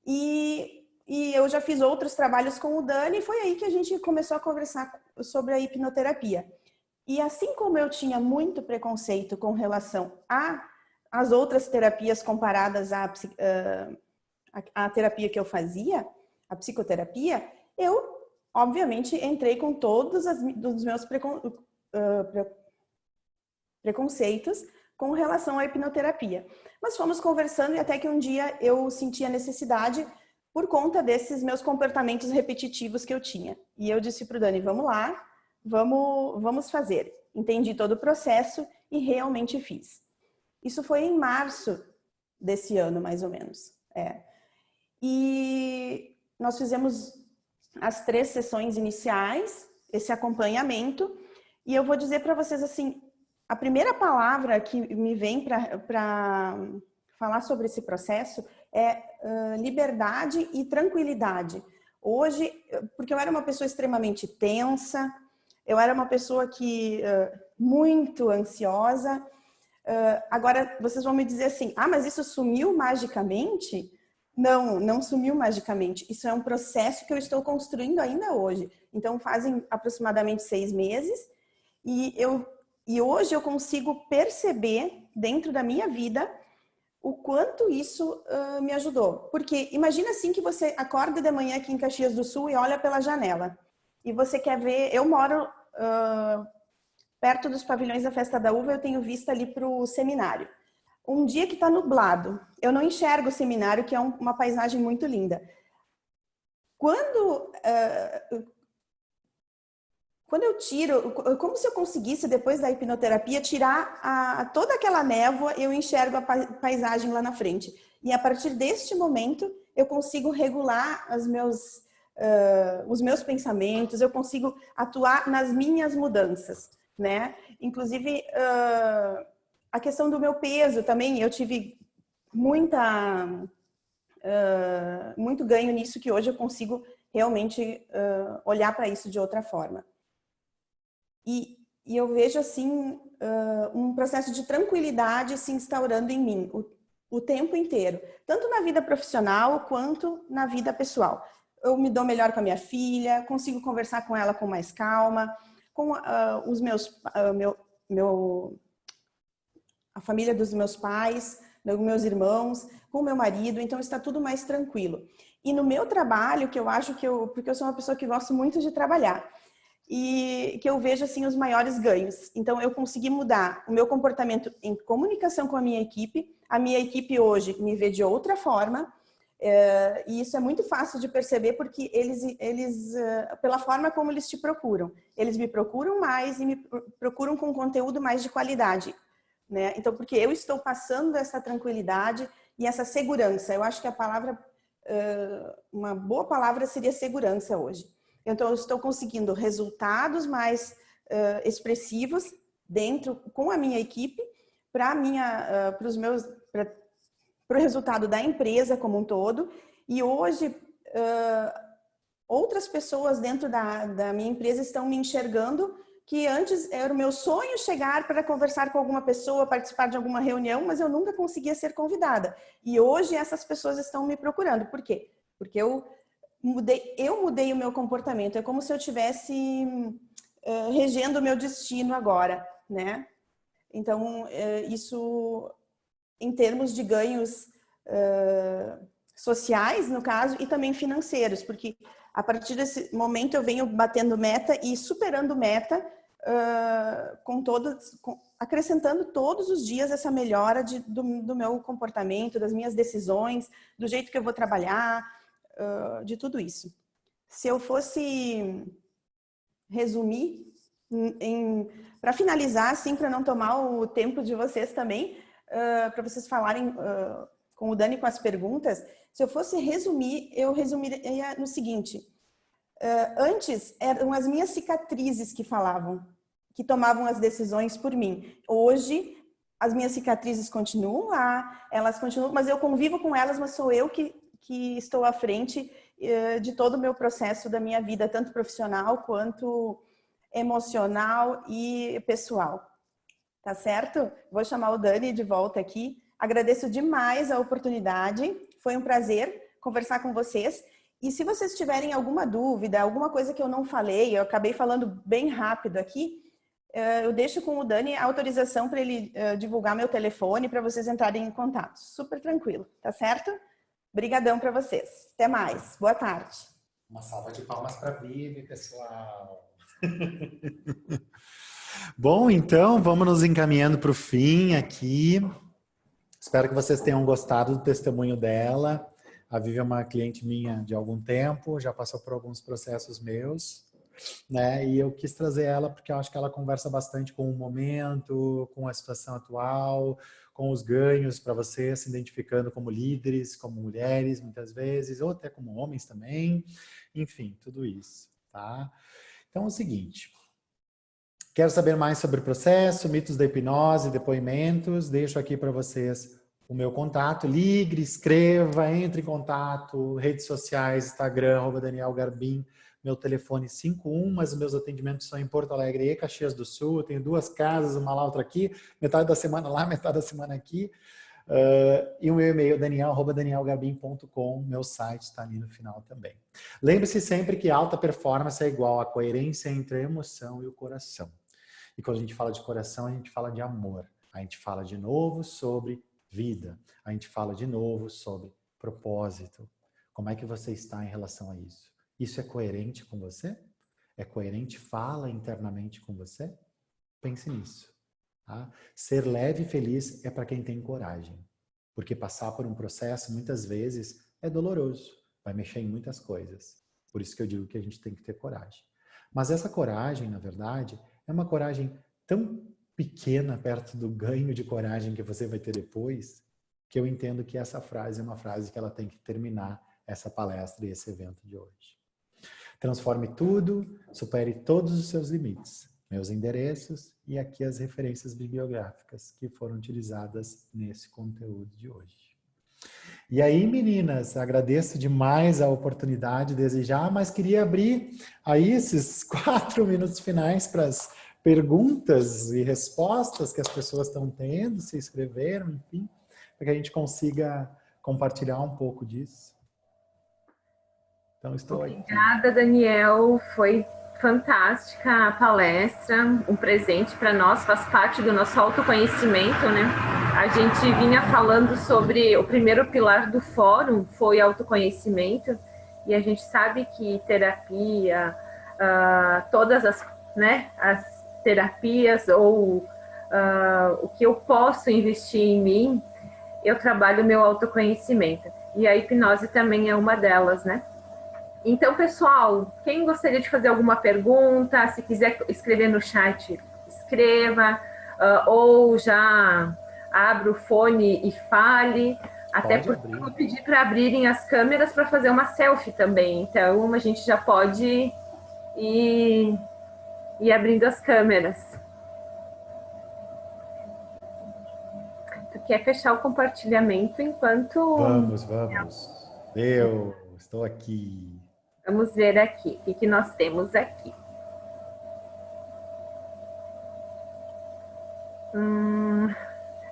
E eu já fiz outros trabalhos com o Dani e foi aí que a gente começou a conversar sobre a hipnoterapia. E assim como eu tinha muito preconceito com relação às outras terapias comparadas à terapia que eu fazia, a psicoterapia, eu, obviamente, entrei com todos os meus preconceitos com relação à hipnoterapia. Mas fomos conversando e até que um dia eu senti a necessidade por conta desses meus comportamentos repetitivos que eu tinha. E eu disse para o Dani, vamos lá, vamos fazer. Entendi todo o processo e realmente fiz. Isso foi em março desse ano, mais ou menos. E nós fizemos as 3 sessões iniciais, esse acompanhamento, e eu vou dizer para vocês assim, a primeira palavra que me vem para falar sobre esse processo é liberdade e tranquilidade. Hoje, porque eu era uma pessoa extremamente tensa, eu era uma pessoa muito ansiosa. Agora, vocês vão me dizer assim, mas isso sumiu magicamente? Não, não sumiu magicamente. Isso é um processo que eu estou construindo ainda hoje. Então, fazem aproximadamente 6 meses e hoje eu consigo perceber dentro da minha vida o quanto isso me ajudou. Porque imagina assim que você acorda de manhã aqui em Caxias do Sul e olha pela janela. E você quer ver... Eu moro perto dos pavilhões da Festa da Uva, eu tenho vista ali para o seminário. Um dia que está nublado, eu não enxergo o seminário, que é uma paisagem muito linda. Quando eu tiro, como se eu conseguisse, depois da hipnoterapia, tirar toda aquela névoa, eu enxergo a paisagem lá na frente. E a partir deste momento, eu consigo regular os meus pensamentos, eu consigo atuar nas minhas mudanças, né? Inclusive, a questão do meu peso também, eu tive muito ganho nisso, que hoje eu consigo realmente olhar para isso de outra forma. E eu vejo, assim, um processo de tranquilidade se instaurando em mim o tempo inteiro. Tanto na vida profissional, quanto na vida pessoal. Eu me dou melhor com a minha filha, consigo conversar com ela com mais calma, com a família dos meus pais, dos meus irmãos, com o meu marido, então está tudo mais tranquilo. E no meu trabalho, que eu acho porque eu sou uma pessoa que gosto muito de trabalhar, e que eu vejo assim os maiores ganhos. Então eu consegui mudar o meu comportamento em comunicação com a minha equipe hoje me vê de outra forma, e isso é muito fácil de perceber porque eles pela forma como eles te procuram, eles me procuram mais e me procuram com conteúdo mais de qualidade, né? Então, porque eu estou passando essa tranquilidade e essa segurança. Eu acho que a palavra, uma boa palavra seria segurança hoje. Então, eu estou conseguindo resultados mais expressivos com a minha equipe para o resultado da empresa como um todo. E hoje, outras pessoas dentro da minha empresa estão me enxergando, que antes era o meu sonho chegar para conversar com alguma pessoa, participar de alguma reunião, mas eu nunca conseguia ser convidada. E hoje essas pessoas estão me procurando. Por quê? Porque eu mudei o meu comportamento. É como se eu estivesse regendo o meu destino agora, né? Então, isso em termos de ganhos sociais, no caso, e também financeiros, porque a partir desse momento eu venho batendo meta e superando meta, acrescentando todos os dias essa melhora do meu comportamento, das minhas decisões, do jeito que eu vou trabalhar, de tudo isso. Se eu fosse resumir, para finalizar, assim, para não tomar o tempo de vocês também, para vocês falarem com o Dani com as perguntas, se eu fosse resumir, eu resumiria no seguinte: antes eram as minhas cicatrizes que falavam, que tomavam as decisões por mim. Hoje, as minhas cicatrizes continuam lá, elas continuam, mas eu convivo com elas, mas sou eu que estou à frente de todo o meu processo da minha vida, tanto profissional quanto emocional e pessoal. Tá certo? Vou chamar o Dani de volta aqui. Agradeço demais a oportunidade. Foi um prazer conversar com vocês. E se vocês tiverem alguma dúvida, alguma coisa que eu não falei, eu acabei falando bem rápido aqui, eu deixo com o Dani a autorização para ele divulgar meu telefone para vocês entrarem em contato. Super tranquilo, tá certo? Obrigadão para vocês. Até mais. Boa tarde. Uma salva de palmas para a Vivi, pessoal. Bom, então, vamos nos encaminhando para o fim aqui. Espero que vocês tenham gostado do testemunho dela. A Vivi é uma cliente minha de algum tempo, já passou por alguns processos meus, né? E eu quis trazer ela porque eu acho que ela conversa bastante com o momento, com a situação atual, com os ganhos para você se identificando como líderes, como mulheres, muitas vezes, ou até como homens também. Enfim, tudo isso, tá? Então é o seguinte, quero saber mais sobre o processo, mitos da hipnose, depoimentos, deixo aqui para vocês o meu contato, ligue, escreva, entre em contato, redes sociais, Instagram, @Daniel Garbim, meu telefone 51, mas os meus atendimentos são em Porto Alegre e Caxias do Sul, eu tenho 2 casas, uma lá, outra aqui, metade da semana lá, metade da semana aqui. E o meu e-mail, daniel@danielgarbim.com, meu site está ali no final também. Lembre-se sempre que alta performance é igual à coerência entre a emoção e o coração. E quando a gente fala de coração, a gente fala de amor. A gente fala de novo sobre vida. A gente fala de novo sobre propósito. Como é que você está em relação a isso? Isso é coerente com você? É coerente? Fala internamente com você? Pense nisso. Tá? Ser leve e feliz é para quem tem coragem. Porque passar por um processo, muitas vezes, é doloroso. Vai mexer em muitas coisas. Por isso que eu digo que a gente tem que ter coragem. Mas essa coragem, na verdade, é uma coragem tão pequena perto do ganho de coragem que você vai ter depois, que eu entendo que essa frase é uma frase que ela tem que terminar essa palestra e esse evento de hoje. Transforme tudo, supere todos os seus limites. Meus endereços e aqui as referências bibliográficas que foram utilizadas nesse conteúdo de hoje. E aí, meninas, agradeço demais a oportunidade de desejar, mas queria abrir aí esses 4 minutos finais para as perguntas e respostas que as pessoas estão tendo, se inscreveram, enfim, para que a gente consiga compartilhar um pouco disso. Então, estou aqui. Obrigada, Daniel. Foi fantástica a palestra, um presente para nós, faz parte do nosso autoconhecimento, né? A gente vinha falando sobre o primeiro pilar do fórum, foi autoconhecimento, e a gente sabe que terapia, todas as, né, as terapias ou o que eu posso investir em mim, eu trabalho o meu autoconhecimento. E a hipnose também é uma delas, né? Então, pessoal, quem gostaria de fazer alguma pergunta, se quiser escrever no chat, escreva, ou já abra o fone e fale. Até porque eu vou pedir para abrirem as câmeras para fazer uma selfie também. Então, a gente já pode ir abrindo as câmeras. Tu quer fechar o compartilhamento enquanto... Vamos. Eu estou aqui. Vamos ver aqui, o que nós temos aqui.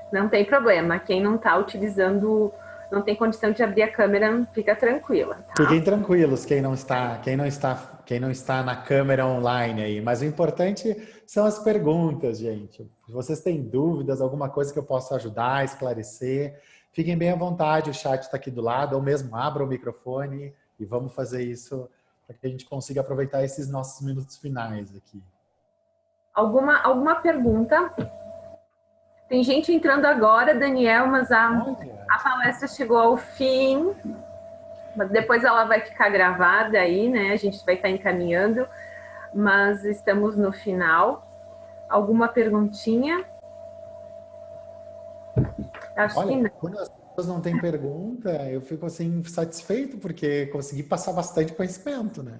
Não tem problema, quem não está utilizando não tem condição de abrir a câmera, fica tranquila, tá? Fiquem tranquilos, quem não está na câmera online aí. Mas o importante são as perguntas, gente. Se vocês têm dúvidas, alguma coisa que eu possa ajudar, esclarecer, fiquem bem à vontade, o chat está aqui do lado, ou mesmo abra o microfone e vamos fazer isso para que a gente consiga aproveitar esses nossos minutos finais aqui. Alguma pergunta? Tem gente entrando agora, Daniel, mas a palestra chegou ao fim. Mas depois ela vai ficar gravada aí, né? A gente vai estar encaminhando, mas estamos no final. Alguma perguntinha? Acho que não. Quando as pessoas não têm pergunta, eu fico assim satisfeito porque consegui passar bastante conhecimento, né?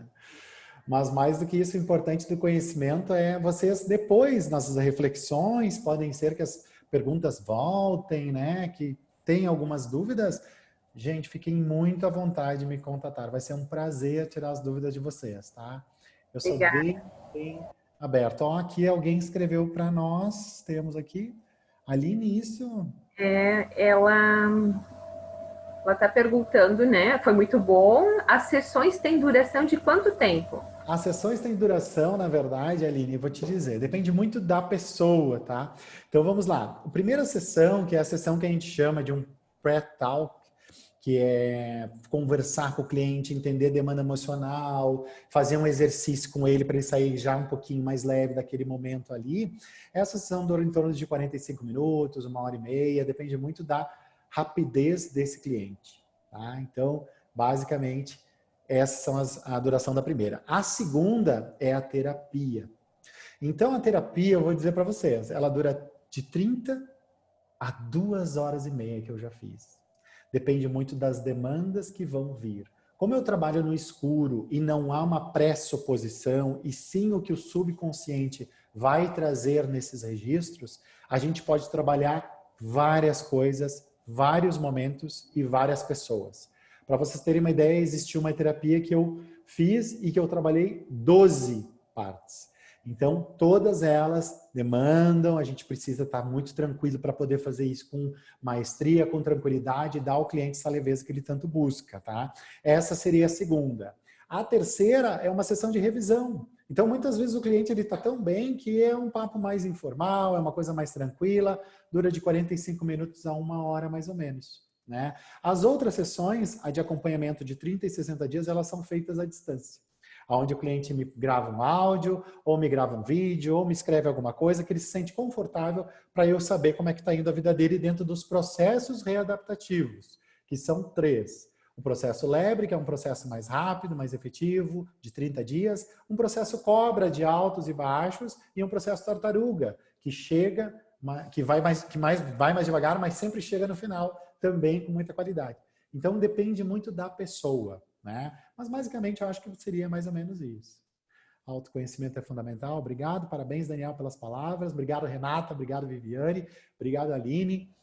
Mas mais do que isso, o importante do conhecimento é vocês depois, nas reflexões, podem ser que as perguntas voltem, né? Que tem algumas dúvidas. Gente, fiquem muito à vontade de me contatar. Vai ser um prazer tirar as dúvidas de vocês, tá? Eu sou bem aberto. Ó, aqui alguém escreveu para nós. Temos aqui. Aline, isso? Ela está perguntando, né? Foi muito bom. As sessões têm duração de quanto tempo? As sessões têm duração, na verdade, Aline, eu vou te dizer, depende muito da pessoa, tá? Então, vamos lá. A primeira sessão, que é a sessão que a gente chama de um pré-talk, que é conversar com o cliente, entender a demanda emocional, fazer um exercício com ele para ele sair já um pouquinho mais leve daquele momento ali. Essa sessão dura em torno de 45 minutos, 1h30, depende muito da rapidez desse cliente, tá? Então, basicamente, essas são a duração da primeira. A segunda é a terapia. Então, a terapia, eu vou dizer para vocês, ela dura de 30 a 2h30 que eu já fiz. Depende muito das demandas que vão vir. Como eu trabalho no escuro e não há uma pressuposição, e sim o que o subconsciente vai trazer nesses registros, a gente pode trabalhar várias coisas, vários momentos e várias pessoas. Para vocês terem uma ideia, existiu uma terapia que eu fiz e que eu trabalhei 12 partes. Então, todas elas demandam, a gente precisa estar muito tranquilo para poder fazer isso com maestria, com tranquilidade e dar ao cliente essa leveza que ele tanto busca, tá? Essa seria a segunda. A terceira é uma sessão de revisão. Então, muitas vezes o cliente está tão bem que é um papo mais informal, é uma coisa mais tranquila, dura de 45 minutos a 1h mais ou menos, né? As outras sessões, a de acompanhamento de 30 e 60 dias, elas são feitas à distância, onde o cliente me grava um áudio, ou me grava um vídeo, ou me escreve alguma coisa que ele se sente confortável para eu saber como é que está indo a vida dele dentro dos processos readaptativos, que são 3. O processo lebre, que é um processo mais rápido, mais efetivo, de 30 dias. Um processo cobra, de altos e baixos. E um processo tartaruga, que chega, que vai mais devagar, mas sempre chega no final, também com muita qualidade. Então, depende muito da pessoa, né? Mas, basicamente, eu acho que seria mais ou menos isso. Autoconhecimento é fundamental. Obrigado, parabéns, Daniel, pelas palavras. Obrigado, Renata. Obrigado, Viviane. Obrigado, Aline.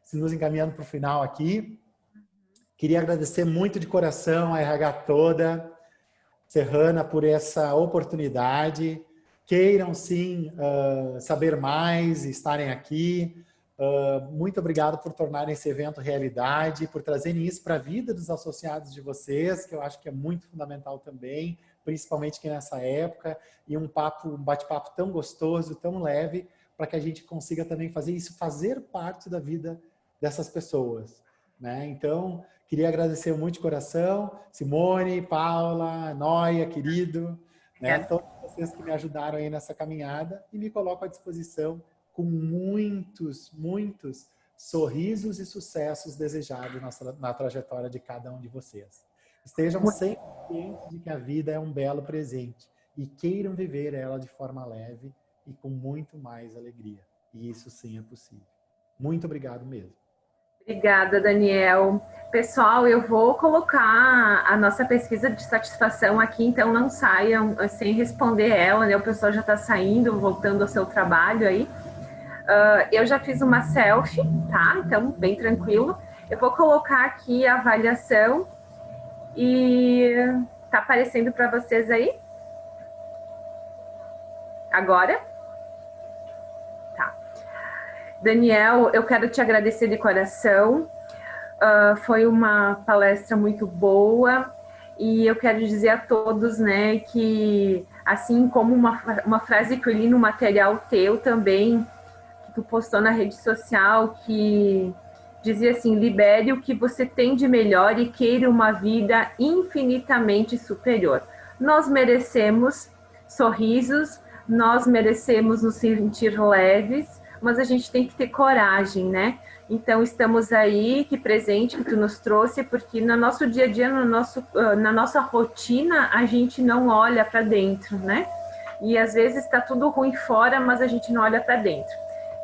Se nos encaminhando para o final aqui. Queria agradecer muito de coração a RH toda, Serrana, por essa oportunidade. Queiram, sim, saber mais, estarem aqui. Muito obrigado por tornarem esse evento realidade, por trazerem isso para a vida dos associados de vocês, que eu acho que é muito fundamental também, principalmente que nessa época, e um bate-papo tão gostoso, tão leve, para que a gente consiga também fazer isso, fazer parte da vida dessas pessoas, né? Então, queria agradecer muito de coração, Simone, Paula, Noia, querido, né? Todos vocês que me ajudaram aí nessa caminhada, e me coloco à disposição com muitos, muitos sorrisos e sucessos desejados na trajetória de cada um de vocês. Estejam sempre cientes de que a vida é um belo presente e queiram viver ela de forma leve e com muito mais alegria. E isso sim é possível. Muito obrigado mesmo. Obrigada, Daniel. Pessoal, eu vou colocar a nossa pesquisa de satisfação aqui, então não saiam sem responder ela, né? O pessoal já está saindo, voltando ao seu trabalho aí. Eu já fiz uma selfie, tá? Então, bem tranquilo. Eu vou colocar aqui a avaliação e tá aparecendo para vocês aí? Agora? Tá. Daniel, eu quero te agradecer de coração. foi uma palestra muito boa e eu quero dizer a todos, né, que assim como uma frase que eu li no material teu também, que tu postou na rede social, que dizia assim: libere o que você tem de melhor e queira uma vida infinitamente superior. Nós merecemos sorrisos, nós merecemos nos sentir leves, mas a gente tem que ter coragem, né? Então, estamos aí, que presente que tu nos trouxe, porque no nosso dia a dia, na nossa rotina, a gente não olha para dentro, né? E às vezes está tudo ruim fora, mas a gente não olha para dentro.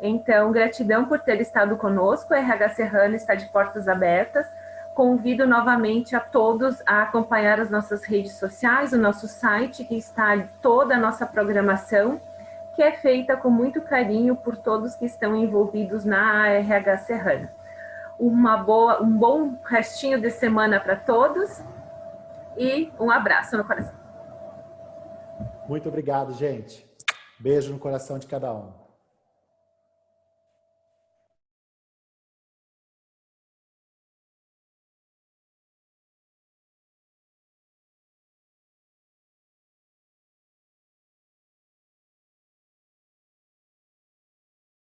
Então, gratidão por ter estado conosco, a RH Serrana está de portas abertas. Convido novamente a todos a acompanhar as nossas redes sociais, o nosso site, que está toda a nossa programação, que é feita com muito carinho por todos que estão envolvidos na RH Serrana. Um bom restinho de semana para todos e um abraço no coração. Muito obrigado, gente. Beijo no coração de cada um.